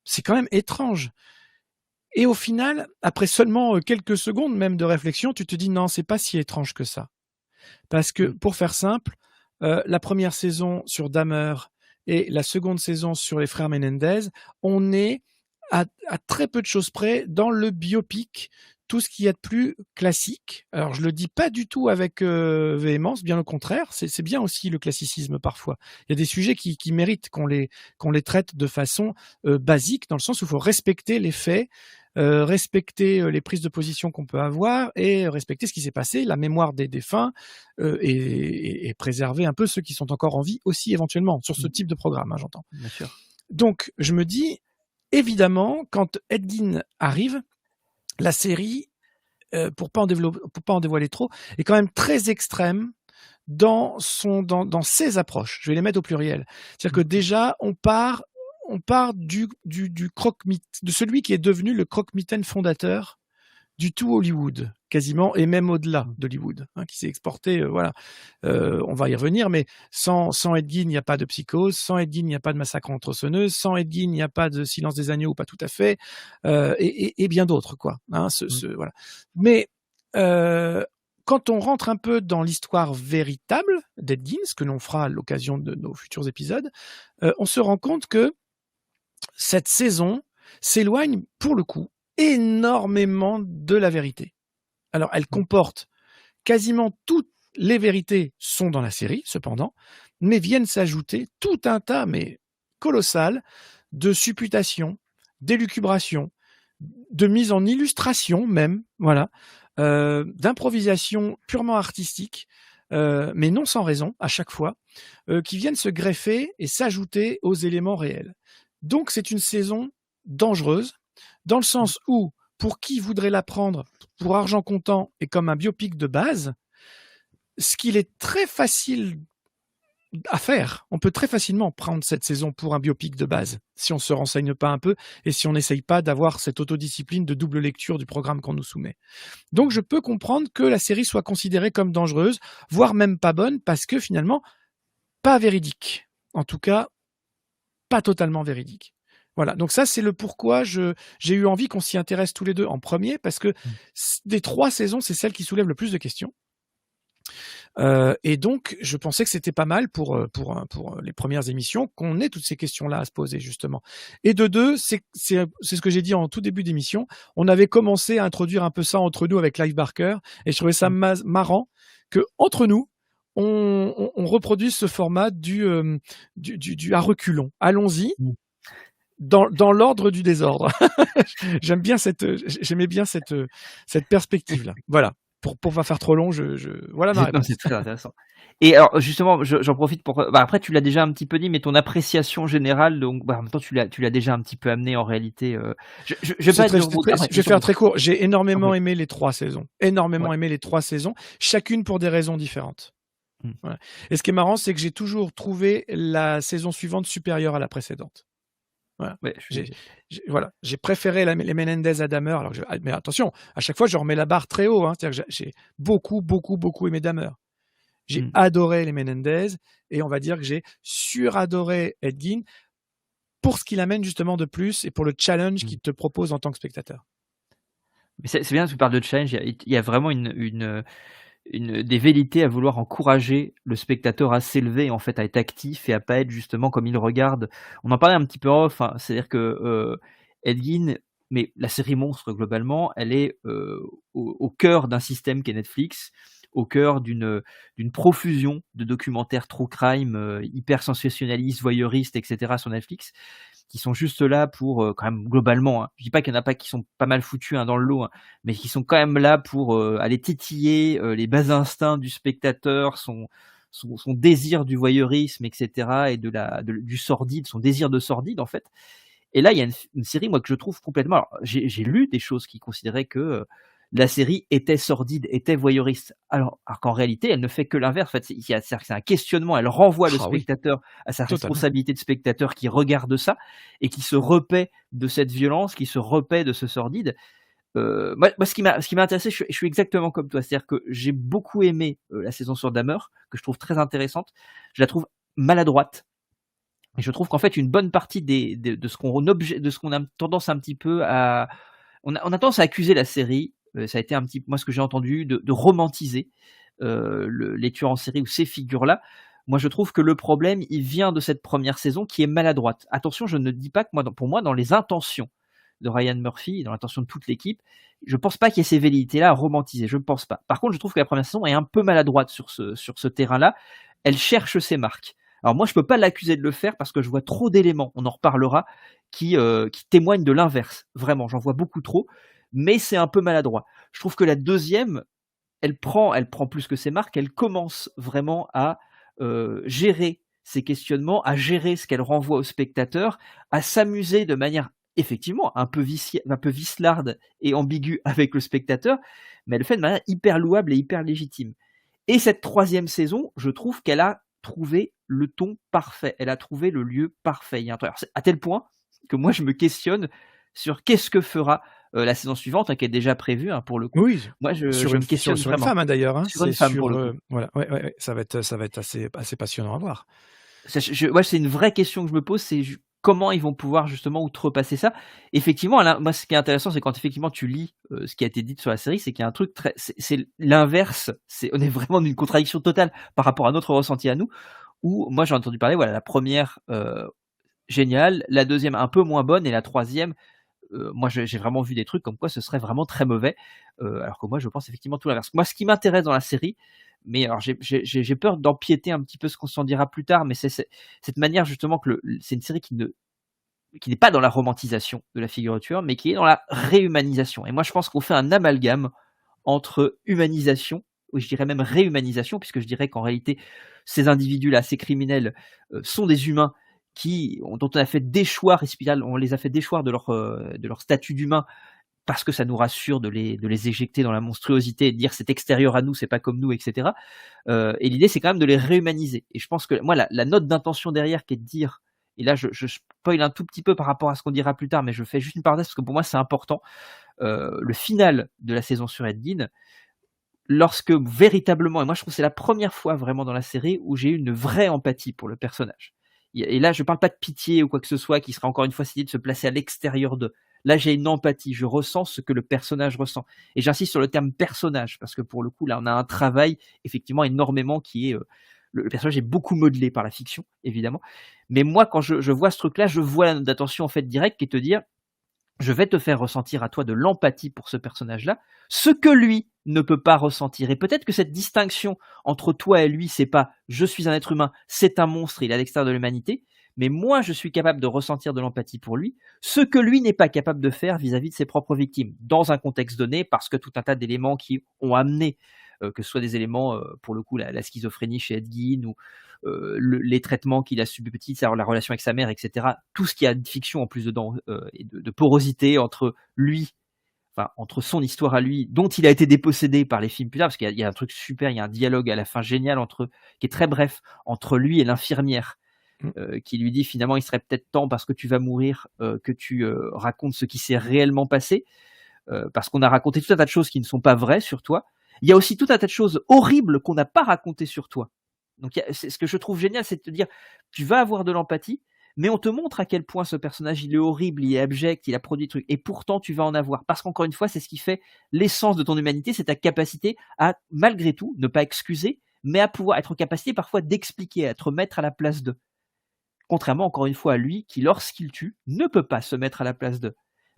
S4: c'est quand même étrange. Et au final, après seulement quelques secondes même de réflexion, tu te dis non, c'est pas si étrange que ça. Parce que, pour faire simple, la première saison sur Dahmer et la seconde saison sur les frères Menendez, on est à très peu de choses près dans le biopic, tout ce qu'il y a de plus classique. Alors, je le dis pas du tout avec véhémence, bien au contraire. C'est bien aussi le classicisme parfois. Il y a des sujets qui méritent qu'on les traite de façon basique, dans le sens où il faut respecter les faits, respecter les prises de position qu'on peut avoir et respecter ce qui s'est passé, la mémoire des défunts et préserver un peu ceux qui sont encore en vie aussi éventuellement sur ce type de programme, hein, j'entends.
S2: Bien sûr.
S4: Donc, je me dis, évidemment, quand Ed Gein arrive, la série, pour pas en dévoiler trop, est quand même très extrême dans ses approches. Je vais les mettre au pluriel. C'est-à-dire que déjà, on part du de celui qui est devenu le croque-mitaine fondateur du tout Hollywood, quasiment, et même au-delà d'Hollywood, hein, qui s'est exporté, voilà. On va y revenir, mais sans Ed Gein, il n'y a pas de Psychose, sans Ed Gein, il n'y a pas de Massacre en tronçonneuse, sans Ed Gein, il n'y a pas de Silence des agneaux, pas tout à fait, et bien d'autres, quoi. Hein, voilà. Mais quand on rentre un peu dans l'histoire véritable d'Ed Gein, ce que l'on fera à l'occasion de nos futurs épisodes, on se rend compte que cette saison s'éloigne, pour le coup, énormément de la vérité. Alors, elle comporte quasiment toutes les vérités sont dans la série, cependant, mais viennent s'ajouter tout un tas, mais colossal, de supputations, d'élucubrations, de mise en illustration même, voilà, d'improvisation purement artistique, mais non sans raison à chaque fois, qui viennent se greffer et s'ajouter aux éléments réels. Donc, c'est une saison dangereuse, dans le sens où, pour qui voudrait la prendre pour argent comptant et comme un biopic de base, ce qu'il est très facile à faire, on peut très facilement prendre cette saison pour un biopic de base, si on se renseigne pas un peu et si on n'essaye pas d'avoir cette autodiscipline de double lecture du programme qu'on nous soumet. Donc je peux comprendre que la série soit considérée comme dangereuse, voire même pas bonne, parce que finalement, pas véridique. En tout cas, pas totalement véridique. Voilà, donc ça c'est le pourquoi j'ai eu envie qu'on s'y intéresse tous les deux en premier, parce que des 3 saisons, c'est celle qui soulève le plus de questions. Et donc je pensais que c'était pas mal pour les premières émissions qu'on ait toutes ces questions-là à se poser justement. Et de deux, c'est ce que j'ai dit en tout début d'émission, on avait commencé à introduire un peu ça entre nous avec Clive Barker, et je trouvais ça marrant que entre nous on reproduise ce format du à reculons. Allons-y. Dans l'ordre du désordre. J'aimais bien cette perspective-là. Voilà. Pour pas faire trop long, voilà ma réponse.
S2: Non, c'est très intéressant. Et alors, justement, j'en profite pour, après, tu l'as déjà un petit peu dit, mais ton appréciation générale, donc, en même temps, tu l'as déjà un petit peu amené en réalité, je vais
S4: faire très court. J'ai énormément aimé les 3 saisons. Énormément aimé les 3 saisons. Chacune pour des raisons différentes. Voilà. Et ce qui est marrant, c'est que j'ai toujours trouvé la saison suivante supérieure à la précédente. Voilà. Ouais, j'ai préféré les Menendez à Dahmer. Alors mais attention, à chaque fois, je remets la barre très haut. Hein, c'est-à-dire que j'ai beaucoup aimé Dahmer. J'ai adoré les Menendez et on va dire que j'ai suradoré Ed Gein pour ce qu'il amène justement de plus et pour le challenge qu'il te propose en tant que spectateur.
S2: Mais c'est bien que tu parles de challenge. Il y a vraiment des velléités à vouloir encourager le spectateur à s'élever, en fait, à être actif et à pas être justement comme il regarde. On en parlait un petit peu en off, hein, c'est-à-dire que Ed Gein, mais la série Monstre globalement, elle est au cœur d'un système qu'est Netflix, au cœur d'une profusion de documentaires true crime, hyper sensationnalistes, voyeuristes, etc. sur Netflix, qui sont juste là pour quand même globalement, hein, je dis pas qu'il y en a pas qui sont pas mal foutus dans le lot, hein, mais qui sont quand même là pour aller titiller les bas instincts du spectateur, son désir du voyeurisme, etc. et du sordide, son désir de sordide en fait. Et là il y a une série moi que je trouve complètement. Alors j'ai lu des choses qui considéraient que la série était sordide, était voyeuriste. Alors qu'en réalité, elle ne fait que l'inverse. En fait, c'est un questionnement. Elle renvoie le
S4: Ah oui,
S2: spectateur à sa
S4: totalement.
S2: responsabilité de spectateur qui regarde ça et qui se repaît de cette violence, qui se repaît de ce sordide. Moi, ce qui m'a intéressé, je suis exactement comme toi. C'est-à-dire que j'ai beaucoup aimé la saison sur Dahmer, que je trouve très intéressante. Je la trouve maladroite. Et je trouve qu'en fait, une bonne partie de ce qu'on a tendance un petit peu à, on a tendance à accuser la série. Ça a été un petit, moi, ce que j'ai entendu, de romantiser les tueurs en série ou ces figures-là. Moi, je trouve que le problème, il vient de cette première saison qui est maladroite. Attention, je ne dis pas que pour moi, dans les intentions de Ryan Murphy, dans l'intention de toute l'équipe, je pense pas qu'il y ait ces velléités-là à romantiser. Je ne pense pas. Par contre, je trouve que la première saison est un peu maladroite sur ce terrain-là. Elle cherche ses marques. Alors moi, je peux pas l'accuser de le faire parce que je vois trop d'éléments, on en reparlera, qui témoignent de l'inverse. Vraiment, j'en vois beaucoup trop, mais c'est un peu maladroit. Je trouve que la deuxième, elle prend plus que ses marques, elle commence vraiment à gérer ses questionnements, à gérer ce qu'elle renvoie au spectateur, à s'amuser de manière effectivement un peu vicelarde et ambiguë avec le spectateur, mais elle le fait de manière hyper louable et hyper légitime. Et cette troisième saison, je trouve qu'elle a trouvé le ton parfait, elle a trouvé le lieu parfait. Il y a un truc, alors, à tel point que moi je me questionne sur qu'est-ce que fera la saison suivante, qui est déjà prévue pour le coup.
S4: Oui,
S2: Moi je
S4: sur
S2: me questionne
S4: une
S2: vraiment.
S4: femme d'ailleurs. Hein.
S2: Sur une
S4: C'est
S2: femme pour le coup.
S4: voilà, ouais, ça va être assez passionnant à voir.
S2: C'est une vraie question que je me pose, c'est comment ils vont pouvoir justement outrepasser ça. Effectivement, moi ce qui est intéressant, c'est quand effectivement tu lis ce qui a été dit sur la série, c'est qu'il y a un truc c'est l'inverse. On est vraiment d'une contradiction totale par rapport à notre ressenti à nous. Où moi j'ai entendu parler, voilà, la première géniale, la deuxième un peu moins bonne et la troisième, moi j'ai vraiment vu des trucs comme quoi ce serait vraiment très mauvais, alors que moi je pense effectivement tout l'inverse. Moi, ce qui m'intéresse dans la série, mais alors j'ai peur d'empiéter un petit peu ce qu'on s'en dira plus tard, mais c'est cette manière justement que c'est une série qui n'est pas dans la romantisation de la figure du tueur, mais qui est dans la réhumanisation. Et moi je pense qu'on fait un amalgame entre humanisation, ou je dirais même réhumanisation, puisque je dirais qu'en réalité ces individus-là, ces criminels, sont des humains dont on a fait déchoir, on les a fait déchoir de leur statut d'humain parce que ça nous rassure de les éjecter dans la monstruosité et de dire c'est extérieur à nous, c'est pas comme nous, etc. Et l'idée, c'est quand même de les réhumaniser. Et je pense que moi, la note d'intention derrière qui est de dire, et là je spoil un tout petit peu par rapport à ce qu'on dira plus tard, mais je fais juste une parenthèse parce que pour moi c'est important, le final de la saison sur Ed Gein, lorsque véritablement, et moi je trouve que c'est la première fois vraiment dans la série où j'ai eu une vraie empathie pour le personnage. Et là, je parle pas de pitié ou quoi que ce soit qui serait encore une fois essayé de se placer à l'extérieur d'eux. Là, j'ai une empathie, je ressens ce que le personnage ressent. Et j'insiste sur le terme personnage, parce que pour le coup, là, on a un travail, effectivement, énormément qui est... le personnage est beaucoup modelé par la fiction, évidemment. Mais moi, quand je vois ce truc-là, je vois la note d'attention, en fait, directe, qui est de te dire, je vais te faire ressentir à toi de l'empathie pour ce personnage-là, ce que lui ne peut pas ressentir. Et peut-être que cette distinction entre toi et lui, c'est pas je suis un être humain, c'est un monstre, il est à l'extérieur de l'humanité, mais moi je suis capable de ressentir de l'empathie pour lui, ce que lui n'est pas capable de faire vis-à-vis de ses propres victimes, dans un contexte donné, parce que tout un tas d'éléments qui ont amené, que ce soit des éléments, pour le coup, la schizophrénie chez Ed Gein, ou les traitements qu'il a subis petit, la relation avec sa mère, etc. Tout ce qui a de fiction en plus dedans, et de porosité entre lui, entre son histoire à lui, dont il a été dépossédé par les films plus tard, parce qu'il y a un truc super, il y a un dialogue à la fin génial qui est très bref, entre lui et l'infirmière, qui lui dit finalement il serait peut-être temps, parce que tu vas mourir, que tu racontes ce qui s'est réellement passé, parce qu'on a raconté tout un tas de choses qui ne sont pas vraies sur toi. Il y a aussi tout un tas de choses horribles qu'on n'a pas racontées sur toi. Donc ce que je trouve génial, c'est de te dire, tu vas avoir de l'empathie, mais on te montre à quel point ce personnage, il est horrible, il est abject, il a produit des trucs, et pourtant tu vas en avoir. Parce qu'encore une fois, c'est ce qui fait l'essence de ton humanité, c'est ta capacité à, malgré tout, ne pas excuser, mais à pouvoir être en capacité parfois d'expliquer, à être mettre à la place d'eux. Contrairement, encore une fois, à lui, qui, lorsqu'il tue, ne peut pas se mettre à la place d'eux,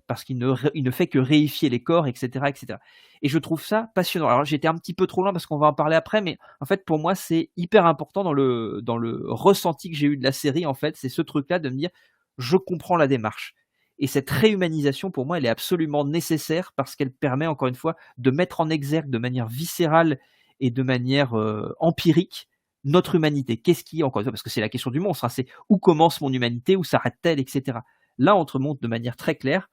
S2: parce qu'il ne fait que réifier les corps, etc., etc. Et je trouve ça passionnant. Alors j'étais un petit peu trop loin parce qu'on va en parler après, mais en fait pour moi c'est hyper important dans le ressenti que j'ai eu de la série. En fait, c'est ce truc-là de me dire, je comprends la démarche. Et cette réhumanisation, pour moi, elle est absolument nécessaire parce qu'elle permet, encore une fois, de mettre en exergue de manière viscérale et de manière empirique notre humanité. Qu'est-ce qui, encore une fois, parce que c'est la question du monstre, c'est où commence mon humanité, où s'arrête-t-elle, etc. Là, on te montre de manière très claire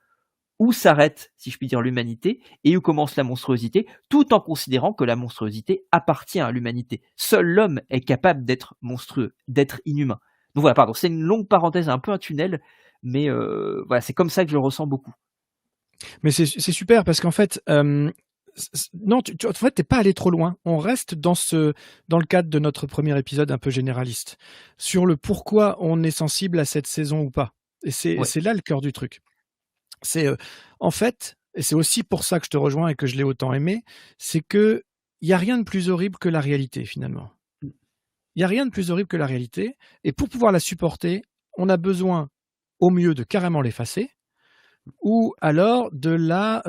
S2: où s'arrête, si je puis dire, l'humanité et où commence la monstruosité, tout en considérant que la monstruosité appartient à l'humanité. Seul l'homme est capable d'être monstrueux, d'être inhumain. Donc voilà, pardon, c'est une longue parenthèse, un peu un tunnel, mais voilà, c'est comme ça que je le ressens beaucoup.
S4: Mais c'est super parce qu'en fait, non, en fait, t'es pas allé trop loin. On reste dans le cadre de notre premier épisode un peu généraliste sur le pourquoi on est sensible à cette saison ou pas. Et c'est là le cœur du truc. C'est en fait, et c'est aussi pour ça que je te rejoins et que je l'ai autant aimé, c'est que il y a rien de plus horrible que la réalité finalement. Il y a rien de plus horrible que la réalité. Et pour pouvoir la supporter, on a besoin au mieux de carrément l'effacer, ou alors de la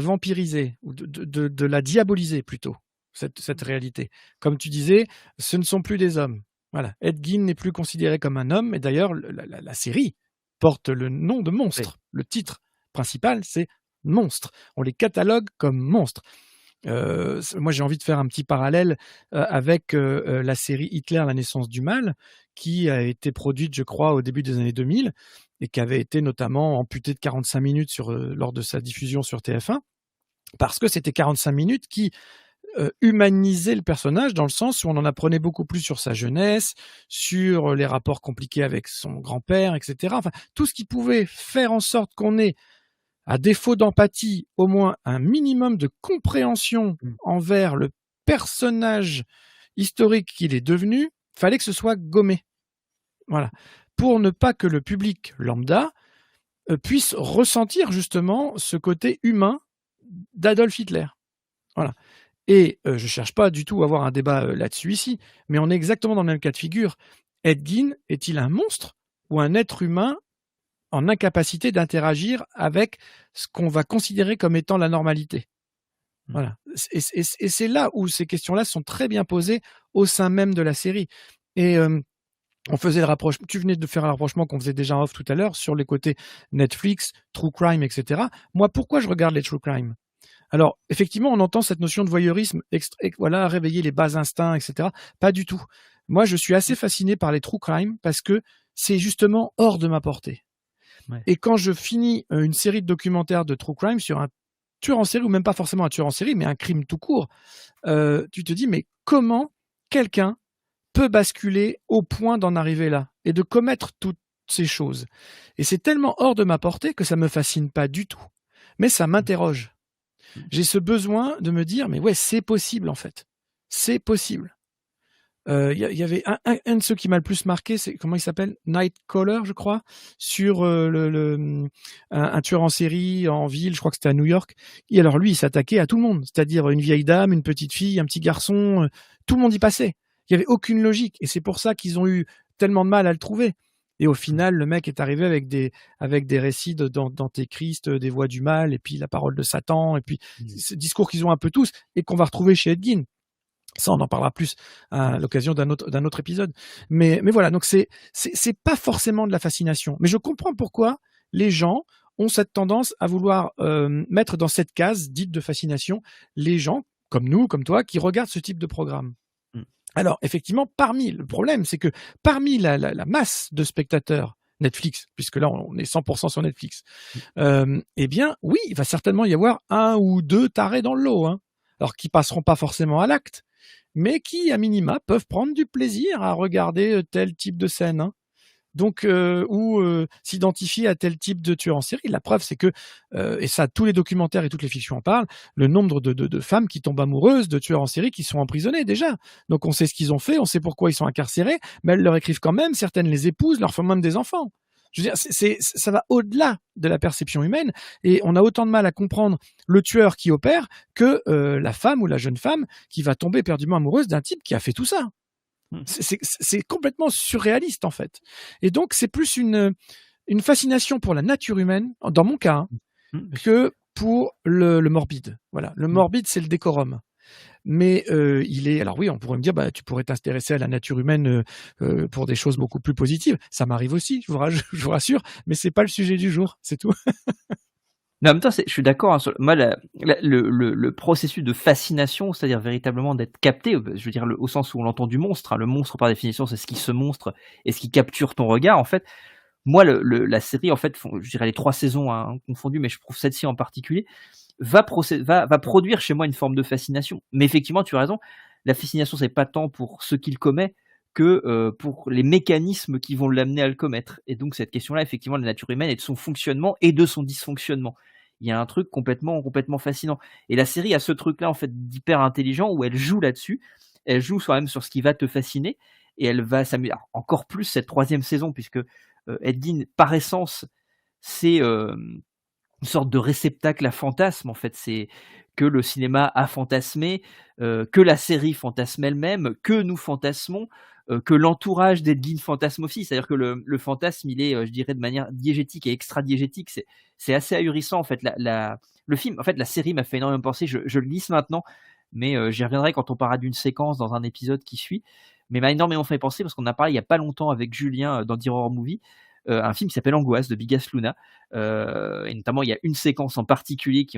S4: vampiriser, ou de la diaboliser plutôt, cette réalité. Comme tu disais, ce ne sont plus des hommes. Voilà. Ed Gein n'est plus considéré comme un homme, et d'ailleurs, la série porte le nom de monstre. Oui. Le titre principal, c'est Monstre. On les catalogue comme monstres. Moi, j'ai envie de faire un petit parallèle avec la série Hitler, la naissance du mal, qui a été produite, je crois, au début des années 2000 et qui avait été notamment amputée de 45 minutes lors de sa diffusion sur TF1, parce que c'était 45 minutes qui humanisaient le personnage dans le sens où on en apprenait beaucoup plus sur sa jeunesse, sur les rapports compliqués avec son grand-père, etc. Enfin, tout ce qui pouvait faire en sorte qu'on ait, à défaut d'empathie, au moins un minimum de compréhension envers le personnage historique qu'il est devenu, fallait que ce soit gommé. Voilà. Pour ne pas que le public lambda puisse ressentir justement ce côté humain d'Adolf Hitler. Voilà. Et je cherche pas du tout à avoir un débat là-dessus ici, mais on est exactement dans le même cas de figure. Ed Gein est-il un monstre ou un être humain en incapacité d'interagir avec ce qu'on va considérer comme étant la normalité? Voilà. Et c'est là où ces questions-là sont très bien posées au sein même de la série. Et on faisait le rapprochement, tu venais de faire un rapprochement qu'on faisait déjà en off tout à l'heure sur les côtés Netflix, True Crime, etc. Moi, pourquoi je regarde les True Crime? Alors, effectivement, on entend cette notion de voyeurisme, voilà, réveiller les bas instincts, etc. Pas du tout. Moi, je suis assez fasciné par les True Crime parce que c'est justement hors de ma portée. Ouais. Et quand je finis une série de documentaires de True Crime sur un tueur en série, ou même pas forcément un tueur en série, mais un crime tout court, tu te dis, mais comment quelqu'un peut basculer au point d'en arriver là et de commettre toutes ces choses? Et c'est tellement hors de ma portée que ça me fascine pas du tout. Mais ça m'interroge. J'ai ce besoin de me dire, mais ouais, c'est possible en fait. C'est possible. Y avait un de ceux qui m'a le plus marqué, c'est, comment il s'appelle? Nightcrawler, je crois, sur un tueur en série en ville, je crois que c'était à New York. Et alors lui, il s'attaquait à tout le monde, c'est-à-dire une vieille dame, une petite fille, un petit garçon, tout le monde y passait. Il y avait aucune logique, et c'est pour ça qu'ils ont eu tellement de mal à le trouver. Et au final, le mec est arrivé avec des récits d'antéchrist, des voix du mal, et puis la parole de Satan, et puis ce discours qu'ils ont un peu tous, et qu'on va retrouver chez Ed Gein. Ça, on en parlera plus à l'occasion d'un autre épisode. Mais voilà, donc c'est pas forcément de la fascination. Mais je comprends pourquoi les gens ont cette tendance à vouloir mettre dans cette case dite de fascination les gens, comme nous, comme toi, qui regardent ce type de programme. Alors, effectivement, le problème, c'est que parmi la masse de spectateurs Netflix, puisque là, on est 100% sur Netflix, eh bien, oui, il va certainement y avoir un ou deux tarés dans le lot, hein. Alors, qui passeront pas forcément à l'acte, mais qui, à minima, peuvent prendre du plaisir à regarder tel type de scène, hein. Donc, ou s'identifier à tel type de tueur en série. La preuve, c'est que, et ça, tous les documentaires et toutes les fictions en parlent, le nombre de femmes qui tombent amoureuses de tueurs en série qui sont emprisonnés déjà. Donc, on sait ce qu'ils ont fait, on sait pourquoi ils sont incarcérés, mais elles leur écrivent quand même, certaines les épousent, leur font même des enfants. Je veux dire, ça va au-delà de la perception humaine, et on a autant de mal à comprendre le tueur qui opère que la femme ou la jeune femme qui va tomber éperdument amoureuse d'un type qui a fait tout ça. C'est complètement surréaliste en fait. Et donc c'est plus une fascination pour la nature humaine, dans mon cas, hein, que pour le morbide. Voilà, le morbide, c'est le décorum. Mais il est. Alors oui, on pourrait me dire, tu pourrais t'intéresser à la nature humaine pour des choses beaucoup plus positives. Ça m'arrive aussi, je vous rassure, mais c'est pas le sujet du jour, c'est tout.
S2: Mais en même temps, je suis d'accord, hein, moi, le processus de fascination, c'est-à-dire véritablement d'être capté, je veux dire, au sens où on l'entend du monstre, hein, le monstre par définition, c'est ce qui se montre et ce qui capture ton regard, en fait. moi, la série, en fait, je dirais les 3 saisons hein, confondues, mais je trouve celle-ci en particulier, va produire chez moi une forme de fascination. Mais effectivement, tu as raison, la fascination, c'est pas tant pour ce qu'il commet que pour les mécanismes qui vont l'amener à le commettre. Et donc, cette question-là, effectivement, de la nature humaine et de son fonctionnement et de son dysfonctionnement. Il y a un truc complètement fascinant. Et la série a ce truc-là, en fait, d'hyper intelligent où elle joue là-dessus. Elle joue quand même sur ce qui va te fasciner et elle va s'amuser. Encore plus cette 3e saison, puisque Ed Gein, par essence, c'est une sorte de réceptacle à fantasmes, en fait. C'est que le cinéma a fantasmé, que la série fantasme elle-même, que nous fantasmons, que l'entourage d'Ed Gein fantasme aussi. C'est-à-dire que le fantasme, il est, je dirais, de manière diégétique et extra-diégétique. C'est assez ahurissant, en fait. Le film, en fait, la série m'a fait énormément penser. Je le lisse maintenant, mais j'y reviendrai quand on parlera d'une séquence dans un épisode qui suit. Mais m'a énormément fait penser parce qu'on a parlé il y a pas longtemps avec Julien dans Horror Movie, un film qui s'appelle Angoisse de Bigas Luna, et notamment il y a une séquence en particulier qui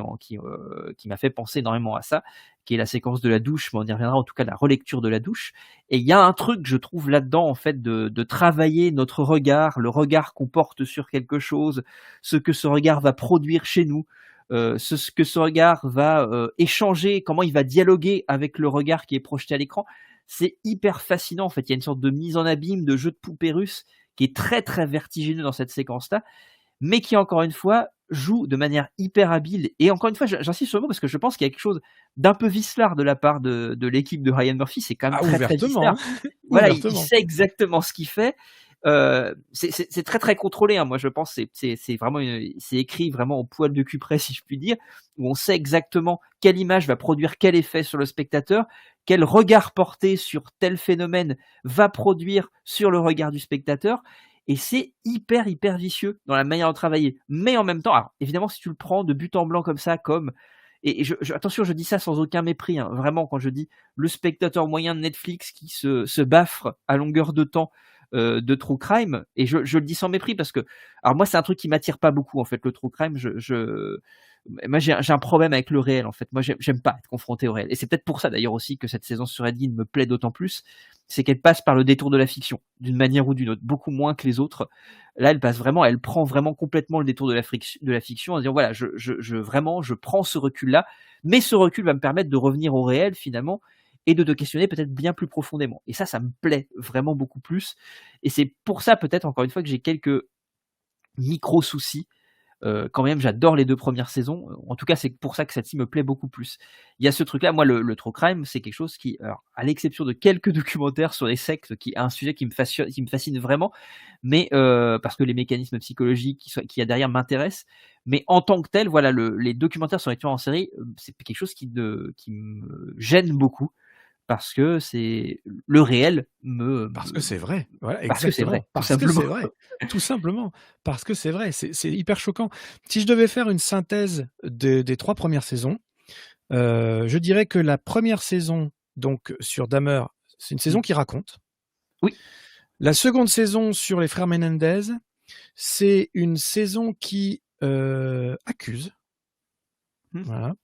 S2: m'a fait penser énormément à ça, qui est la séquence de la douche, mais on y reviendra, en tout cas la relecture de la douche. Et il y a un truc que je trouve là-dedans, en fait, de travailler notre regard, le regard qu'on porte sur quelque chose, ce que ce regard va produire chez nous, ce que ce regard va échanger, comment il va dialoguer avec le regard qui est projeté à l'écran. C'est hyper fascinant, en fait. Il y a une sorte de mise en abîme, de jeu de poupée russe qui est très très vertigineux dans cette séquence-là, mais qui encore une fois joue de manière hyper habile. Et encore une fois, j'insiste sur le mot parce que je pense qu'il y a quelque chose d'un peu vicelard de la part de l'équipe de Ryan Murphy. C'est quand même très vicelard. Voilà, il sait exactement ce qu'il fait. C'est très très contrôlé, hein. Moi je pense c'est vraiment c'est écrit vraiment au poil de cul près, si je puis dire, où on sait exactement quelle image va produire quel effet sur le spectateur, quel regard porté sur tel phénomène va produire sur le regard du spectateur. Et c'est hyper vicieux dans la manière de travailler. Mais en même temps, alors évidemment, si tu le prends de but en blanc comme ça, attention, je dis ça sans aucun mépris, hein, vraiment, quand je dis le spectateur moyen de Netflix qui se baffre à longueur de temps de true crime, et je le dis sans mépris parce que, alors moi, c'est un truc qui m'attire pas beaucoup, en fait, le true crime. Moi, j'ai un problème avec le réel, en fait. Moi, j'aime pas être confronté au réel. Et c'est peut-être pour ça, d'ailleurs, aussi, que cette saison sur Ed Gein me plaît d'autant plus. C'est qu'elle passe par le détour de la fiction, d'une manière ou d'une autre, beaucoup moins que les autres. Là, elle prend vraiment complètement le détour de la fiction en disant, voilà, je prends ce recul-là, mais ce recul va me permettre de revenir au réel, finalement, et de te questionner peut-être bien plus profondément. Et ça me plaît vraiment beaucoup plus. Et c'est pour ça, peut-être, encore une fois, que j'ai quelques micro-soucis. Quand même, j'adore les 2 premières saisons. En tout cas, c'est pour ça que celle-ci me plaît beaucoup plus. Il y a ce truc-là, moi, le true crime, c'est quelque chose qui, alors, à l'exception de quelques documentaires sur les sectes, qui est un sujet qui me fascine vraiment, mais parce que les mécanismes psychologiques qu'il y a derrière m'intéressent. Mais en tant que tel, voilà, les documentaires sur les tueurs en série, c'est quelque chose qui me gêne beaucoup. Parce que c'est le réel
S4: parce que c'est vrai. Voilà,
S2: parce que c'est vrai.
S4: Parce que c'est vrai. Tout simplement. Parce que c'est vrai. C'est hyper choquant. Si je devais faire une synthèse des 3 premières saisons, je dirais que la première saison, donc sur Dahmer, c'est une saison qui raconte.
S2: Oui.
S4: La seconde saison sur les frères Menendez, c'est une saison qui accuse. Voilà.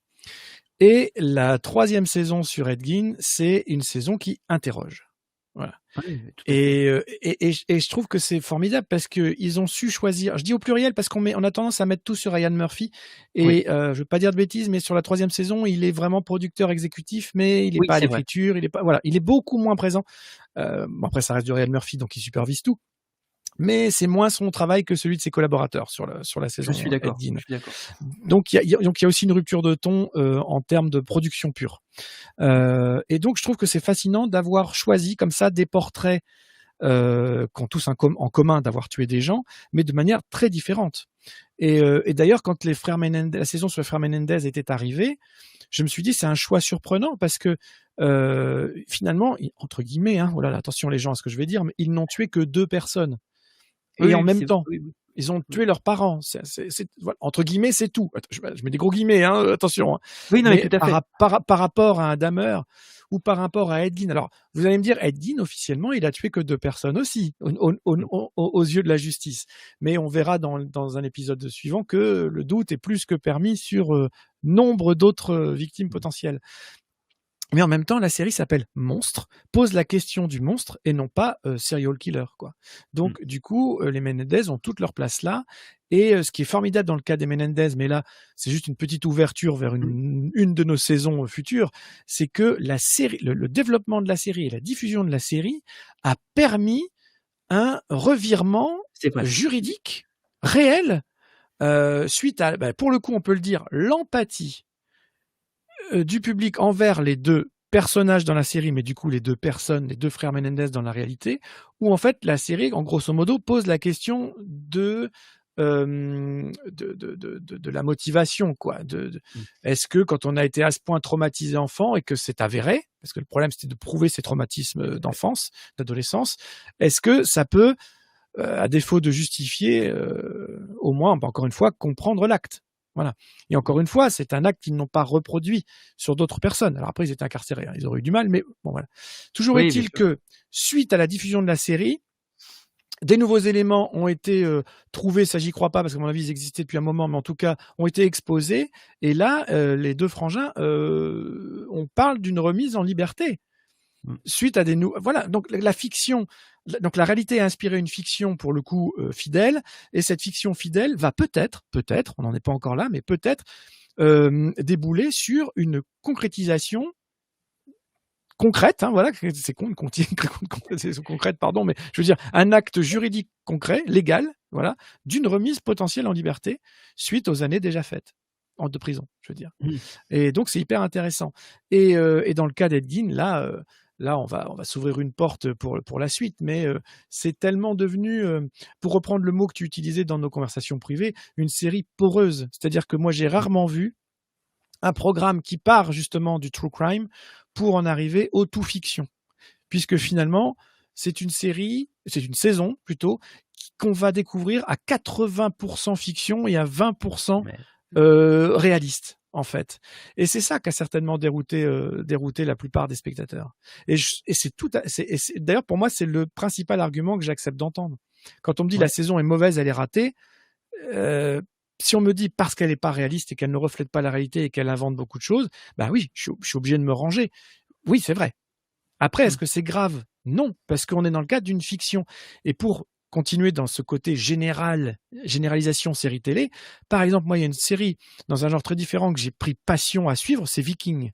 S4: Et la 3e saison sur Ed Gein, c'est une saison qui interroge. Voilà. Oui, et je trouve que c'est formidable parce que ils ont su choisir. Je dis au pluriel parce qu'on a tendance à mettre tout sur Ryan Murphy. Et oui. Je veux pas dire de bêtises, mais sur la 3e saison, il est vraiment producteur exécutif, mais il est pas à l'écriture. Il est pas, voilà, il est beaucoup moins présent. Bon, après, ça reste du Ryan Murphy, donc il supervise tout. Mais c'est moins son travail que celui de ses collaborateurs sur la saison.
S2: Je suis d'accord.
S4: Donc il y a aussi une rupture de ton en termes de production pure. Et donc je trouve que c'est fascinant d'avoir choisi comme ça des portraits qui ont tous en commun d'avoir tué des gens, mais de manière très différente. Et d'ailleurs, quand la saison sur les frères Menendez était arrivée, je me suis dit c'est un choix surprenant parce que finalement, entre guillemets, hein, oh là là, attention les gens à ce que je vais dire, mais ils n'ont tué que 2 personnes. Et en même temps, ils ont tué leurs parents. Voilà, entre guillemets, c'est tout. Je mets des gros guillemets, hein, attention. Hein.
S2: Oui, non, mais tout à fait.
S4: Par rapport à un Dahmer ou par rapport à Ed Gein. Alors, vous allez me dire, Ed Gein, officiellement, il a tué que 2 personnes aussi, aux yeux de la justice. Mais on verra dans un épisode suivant que le doute est plus que permis sur nombre d'autres victimes potentielles. Mais en même temps, la série s'appelle Monstre, pose la question du monstre et non pas serial killer, quoi. Donc, du coup, les Menendez ont toute leur place là. Et ce qui est formidable dans le cas des Menendez, mais là, c'est juste une petite ouverture vers une de nos saisons futures, c'est que la série, le développement de la série et la diffusion de la série a permis un revirement juridique réel suite à, pour le coup, on peut le dire, l'empathie du public envers les deux personnages dans la série, mais du coup les deux personnes, les deux frères Menendez dans la réalité, où en fait la série, en grosso modo, pose la question de la motivation, quoi. Est-ce que quand on a été à ce point traumatisé enfant et que c'est avéré, parce que le problème c'était de prouver ces traumatismes d'enfance, d'adolescence, est-ce que ça peut, à défaut de justifier, au moins, encore une fois, comprendre l'acte. Voilà. Et encore une fois, c'est un acte qu'ils n'ont pas reproduit sur d'autres personnes. Alors après, ils étaient incarcérés, hein, ils auraient eu du mal, mais bon, voilà. Toujours est-il que, suite à la diffusion de la série, des nouveaux éléments ont été trouvés, ça j'y crois pas, parce qu'à mon avis, ils existaient depuis un moment, mais en tout cas, ont été exposés. Et là, les deux frangins, on parle d'une remise en liberté. Suite à des voilà, donc la fiction, donc la réalité a inspiré une fiction pour le coup fidèle, et cette fiction fidèle va peut-être, on n'en est pas encore là, mais peut-être débouler sur une concrétisation concrète, hein, voilà, c'est concrète, pardon, mais je veux dire un acte juridique concret, légal, voilà, d'une remise potentielle en liberté suite aux années déjà faites de prison, je veux dire. Et donc c'est hyper intéressant. Et dans le cas d'Ed Gein, là, on va s'ouvrir une porte pour la suite, mais c'est tellement devenu, pour reprendre le mot que tu utilisais dans nos conversations privées, une série poreuse. C'est-à-dire que moi, j'ai rarement vu un programme qui part justement du true crime pour en arriver au tout fiction. Puisque finalement, c'est une saison plutôt, qu'on va découvrir à 80% fiction et à 20% réaliste. En fait, et c'est ça qui a certainement dérouté la plupart des spectateurs. Et d'ailleurs pour moi c'est le principal argument que j'accepte d'entendre. Quand on me dit la saison est mauvaise, elle est ratée, si on me dit parce qu'elle n'est pas réaliste et qu'elle ne reflète pas la réalité et qu'elle invente beaucoup de choses, bah oui, je suis obligé de me ranger. Oui, c'est vrai. Après, est-ce que c'est grave ? Non, parce qu'on est dans le cadre d'une fiction. Et pour continuer dans ce côté généralisation série télé. Par exemple, moi, il y a une série dans un genre très différent que j'ai pris passion à suivre, c'est Vikings.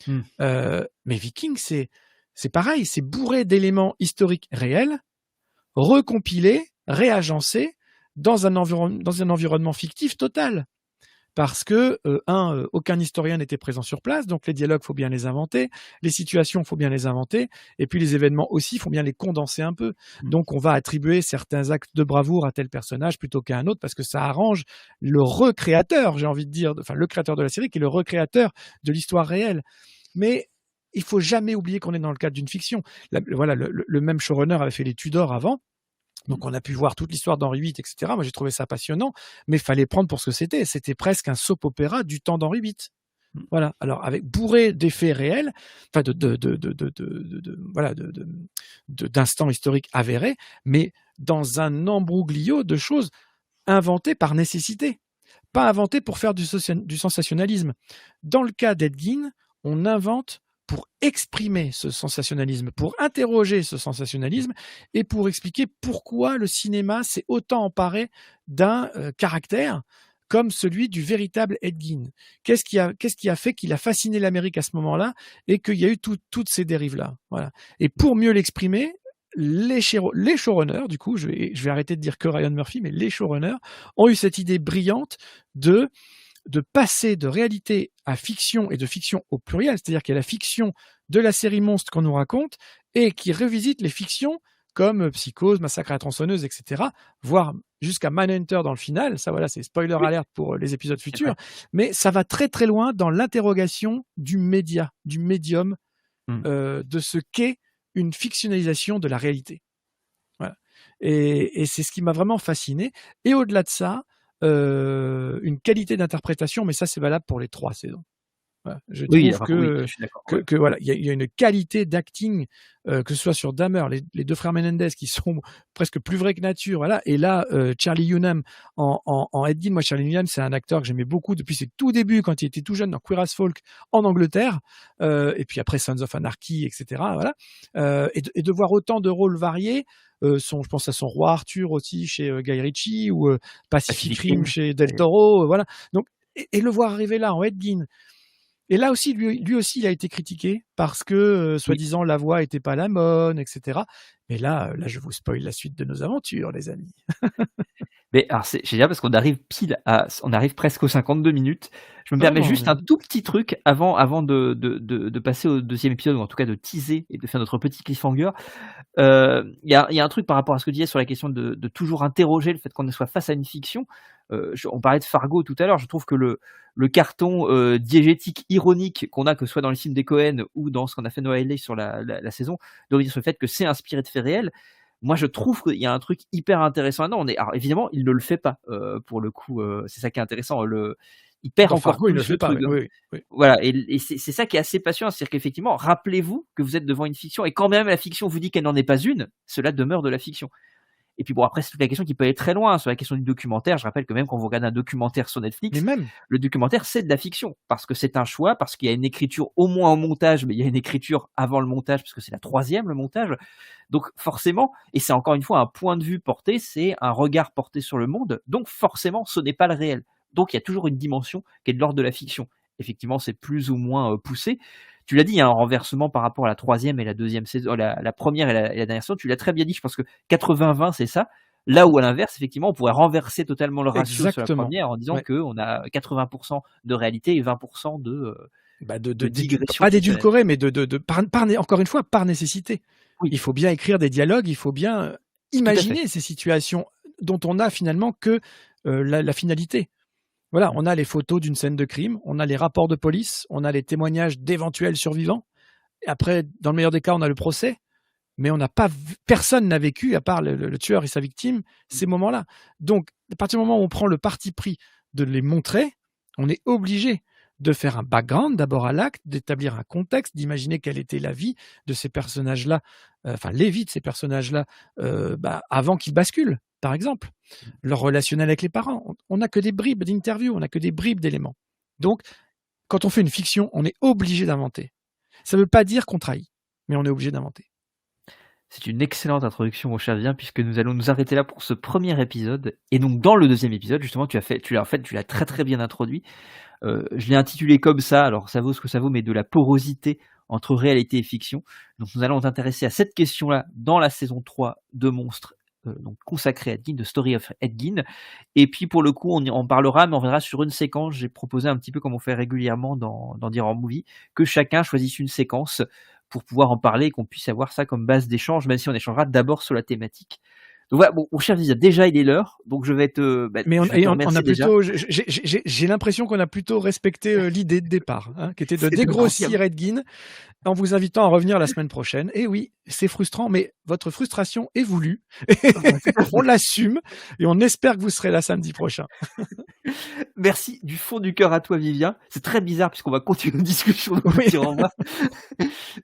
S4: Mais Vikings, c'est pareil, c'est bourré d'éléments historiques réels, recompilés, réagencés dans un environnement fictif total. Parce que, aucun historien n'était présent sur place, donc les dialogues, faut bien les inventer, les situations, faut bien les inventer, et puis les événements aussi, faut bien les condenser un peu. Donc on va attribuer certains actes de bravoure à tel personnage plutôt qu'à un autre, parce que ça arrange le recréateur, j'ai envie de dire, enfin le créateur de la série, qui est le recréateur de l'histoire réelle. Mais il faut jamais oublier qu'on est dans le cadre d'une fiction. Voilà, le même showrunner avait fait les Tudors avant. Donc on a pu voir toute l'histoire d'Henri VIII, etc. Moi j'ai trouvé ça passionnant, mais il fallait prendre pour ce que c'était. C'était presque un soap-opéra du temps d'Henri VIII. Voilà. Alors avec bourré d'effets réels, enfin d'instants historiques avérés, mais dans un embrouglio de choses inventées par nécessité, pas inventées pour faire du sensationnalisme. Dans le cas d'Ed Gein, on invente pour exprimer ce sensationnalisme, pour interroger ce sensationnalisme et pour expliquer pourquoi le cinéma s'est autant emparé d'un caractère comme celui du véritable Ed Gein. Qu'est-ce qui a fait qu'il a fasciné l'Amérique à ce moment-là et qu'il y a eu toutes ces dérives-là. Voilà. Et pour mieux l'exprimer, les showrunners, du coup, je vais arrêter de dire que Ryan Murphy, mais les showrunners ont eu cette idée brillante de passer de réalité à fiction et de fiction au pluriel, c'est-à-dire qu'il y a la fiction de la série Monstre qu'on nous raconte et qui revisite les fictions comme Psychose, Massacre à la tronçonneuse, etc., voire jusqu'à Manhunter dans le final. Ça, voilà, c'est spoiler alert pour les épisodes futurs, mais ça va très très loin dans l'interrogation du médium, de ce qu'est une fictionnalisation de la réalité. Voilà. Et c'est ce qui m'a vraiment fasciné. Et au-delà de ça, une qualité d'interprétation, mais ça c'est valable pour les 3 saisons. Voilà. Je
S2: Oui,
S4: trouve
S2: enfin, oui, je suis d'accord.
S4: que voilà, il y a une qualité d'acting, que ce soit sur Dahmer, les deux frères Menendez qui sont presque plus vrais que nature, voilà. Et là, Charlie Hunnam en Ed Gein. Moi, Charlie Hunnam, c'est un acteur que j'aimais beaucoup depuis ses tout débuts quand il était tout jeune dans Queer as Folk en Angleterre, et puis après Sons of Anarchy, etc. Voilà. Et de voir autant de rôles variés. Je pense à son Roi Arthur aussi chez Guy Ritchie, ou Pacific Rim chez Del Toro, voilà. Donc, et le voir arriver là en Ed Gein. Et là aussi, lui aussi, il a été critiqué parce que, soi-disant, la voix était pas la bonne, etc. Mais là, je vous spoil la suite de nos aventures, les amis.
S2: Mais alors c'est génial parce qu'on arrive on arrive presque aux 52 minutes. Je me permets juste un tout petit truc avant de passer au deuxième épisode, ou en tout cas de teaser et de faire notre petit cliffhanger. Il y a un truc par rapport à ce que tu disais sur la question de toujours interroger le fait qu'on soit face à une fiction. On parlait de Fargo tout à l'heure. Je trouve que le carton diégétique ironique qu'on a, que ce soit dans les films des Cohen ou dans ce qu'on a fait Noah Hawley sur la saison, de revenir sur le fait que c'est inspiré de faits réels. Moi, je trouve qu'il y a un truc hyper intéressant. Non, alors évidemment, il ne le fait pas. Pour le coup, c'est ça qui est intéressant. Il perd
S4: Dans
S2: encore
S4: Fargo, il
S2: plus
S4: le fait
S2: le
S4: pas.
S2: truc.
S4: Oui.
S2: Voilà, et c'est ça qui est assez passionnant, c'est-à-dire qu'effectivement, rappelez-vous que vous êtes devant une fiction, et quand même la fiction vous dit qu'elle n'en est pas une, cela demeure de la fiction. Et puis bon, après, c'est toute la question qui peut aller très loin. Sur la question du documentaire, je rappelle que même quand vous regardez un documentaire sur Netflix,
S4: Mais même,
S2: le documentaire, c'est de la fiction, parce que c'est un choix, parce qu'il y a une écriture au moins au montage, mais il y a une écriture avant le montage, parce que c'est la troisième, le montage. Donc forcément, et c'est encore une fois un point de vue porté, c'est un regard porté sur le monde, donc forcément, ce n'est pas le réel. Donc il y a toujours une dimension qui est de l'ordre de la fiction. Effectivement, c'est plus ou moins poussé. Tu l'as dit, il y a un renversement par rapport à la troisième et la deuxième saison, la première et la dernière saison. Tu l'as très bien dit. Je pense que 80-20, c'est ça. Là où à l'inverse, effectivement, on pourrait renverser totalement le ratio sur la première en disant qu'on a 80% de réalité et 20% de digression.
S4: Pas d'édulcoré, mais encore une fois, par nécessité.
S2: Oui.
S4: Il faut bien écrire des dialogues, il faut bien imaginer ces situations dont on a finalement que la finalité. Voilà, on a les photos d'une scène de crime, on a les rapports de police, on a les témoignages d'éventuels survivants. Et après, dans le meilleur des cas, on a le procès, mais personne n'a vécu, à part le tueur et sa victime, ces moments-là. Donc, à partir du moment où on prend le parti pris de les montrer, on est obligé de faire un background d'abord à l'acte, d'établir un contexte, d'imaginer quelle était la vie de ces personnages-là, les vies de ces personnages-là, avant qu'ils basculent, par exemple. Leur relationnel avec les parents. On n'a que des bribes d'interviews, on n'a que des bribes d'éléments. Donc, quand on fait une fiction, on est obligé d'inventer. Ça ne veut pas dire qu'on trahit, mais on est obligé d'inventer.
S2: C'est une excellente introduction, mon cher Vivien, puisque nous allons nous arrêter là pour ce premier épisode. Et donc, dans le deuxième épisode, justement, tu l'as très très bien introduit. Je l'ai intitulé comme ça, alors ça vaut ce que ça vaut, mais de la porosité entre réalité et fiction. Donc, nous allons nous intéresser à cette question-là dans la saison 3 de Monstres, donc consacrée à Ed Gein, de Story of Ed Gein. Et puis, pour le coup, on en parlera, mais on reviendra sur une séquence. J'ai proposé un petit peu comme on fait régulièrement dans Horror Movie, que chacun choisisse une séquence pour pouvoir en parler et qu'on puisse avoir ça comme base d'échange, même si on échangera d'abord sur la thématique. Donc voilà, bon, mon cher Visa, déjà il est l'heure, donc je vais te.
S4: Mais on a plutôt, j'ai l'impression qu'on a plutôt respecté l'idée de départ, qui était de dégrossir Ed Gein en vous invitant à revenir la semaine prochaine. Et oui, c'est frustrant, mais votre frustration est voulue. On l'assume et on espère que vous serez là samedi prochain.
S2: Merci du fond du cœur à toi, Vivien. C'est très bizarre puisqu'on va continuer une discussion.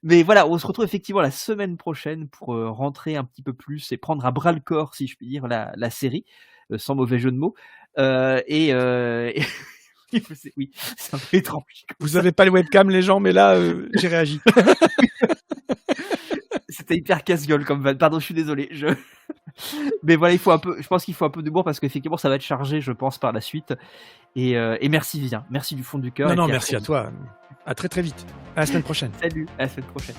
S2: Mais voilà, on se retrouve effectivement la semaine prochaine pour rentrer un petit peu plus et prendre à bras le corps, si je puis dire, la série, sans mauvais jeu de mots. Oui, c'est un peu étrange.
S4: Vous avez pas le webcam, les gens, mais là, j'ai réagi.
S2: C'était hyper casse-gueule comme van. Pardon, je suis désolé. Mais voilà, je pense qu'il faut un peu d'humour parce qu'effectivement, ça va être chargé, je pense, par la suite. Et merci, Vivien. Merci du fond du cœur.
S4: Non, merci à toi. À très très vite. À la semaine prochaine.
S2: Salut, à la semaine prochaine.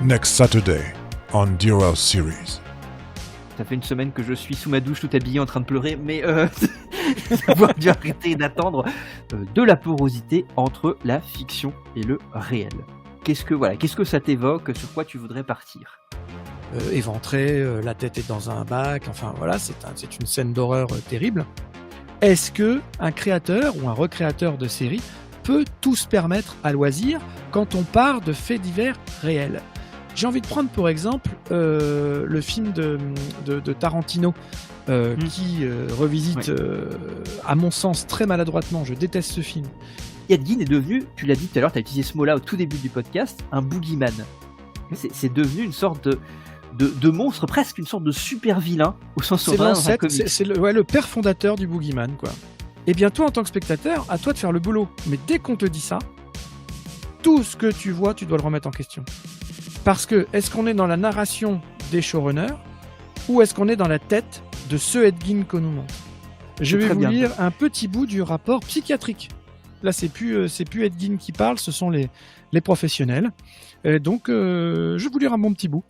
S5: Next Saturday on Dural Series.
S2: Ça fait une semaine que je suis sous ma douche tout habillé en train de pleurer, mais avoir dû arrêter d'attendre de la porosité entre la fiction et le réel. Qu'est-ce que ça t'évoque? Sur quoi tu voudrais partir?
S4: Éventré, la tête est dans un bac, enfin voilà, c'est une scène d'horreur terrible. Est-ce que un créateur ou un recréateur de série peut tout se permettre à loisir quand on part de faits divers réels. J'ai envie de prendre pour exemple le film de Tarantino qui revisite, à mon sens, très maladroitement, je déteste ce film.
S2: Ed Gein est devenu, tu l'as dit tout à l'heure, tu as utilisé ce mot-là au tout début du podcast, un boogeyman. C'est devenu une sorte de monstre, presque une sorte de super vilain, au sens où
S4: c'est
S2: on va dans un
S4: l'ancêtre,
S2: comics.
S4: c'est le père fondateur du boogeyman, quoi. Et bien toi, en tant que spectateur, à toi de faire le boulot. Mais dès qu'on te dit ça, tout ce que tu vois, tu dois le remettre en question. Parce que, est-ce qu'on est dans la narration des showrunners ou est-ce qu'on est dans la tête de ce Ed Gein qu'on nous montre ? Je vais
S2: très
S4: vous
S2: bien.
S4: lire un petit bout du rapport psychiatrique. Là, c'est plus Ed Gein qui parle, ce sont les professionnels. Donc, je vais vous lire un bon petit bout.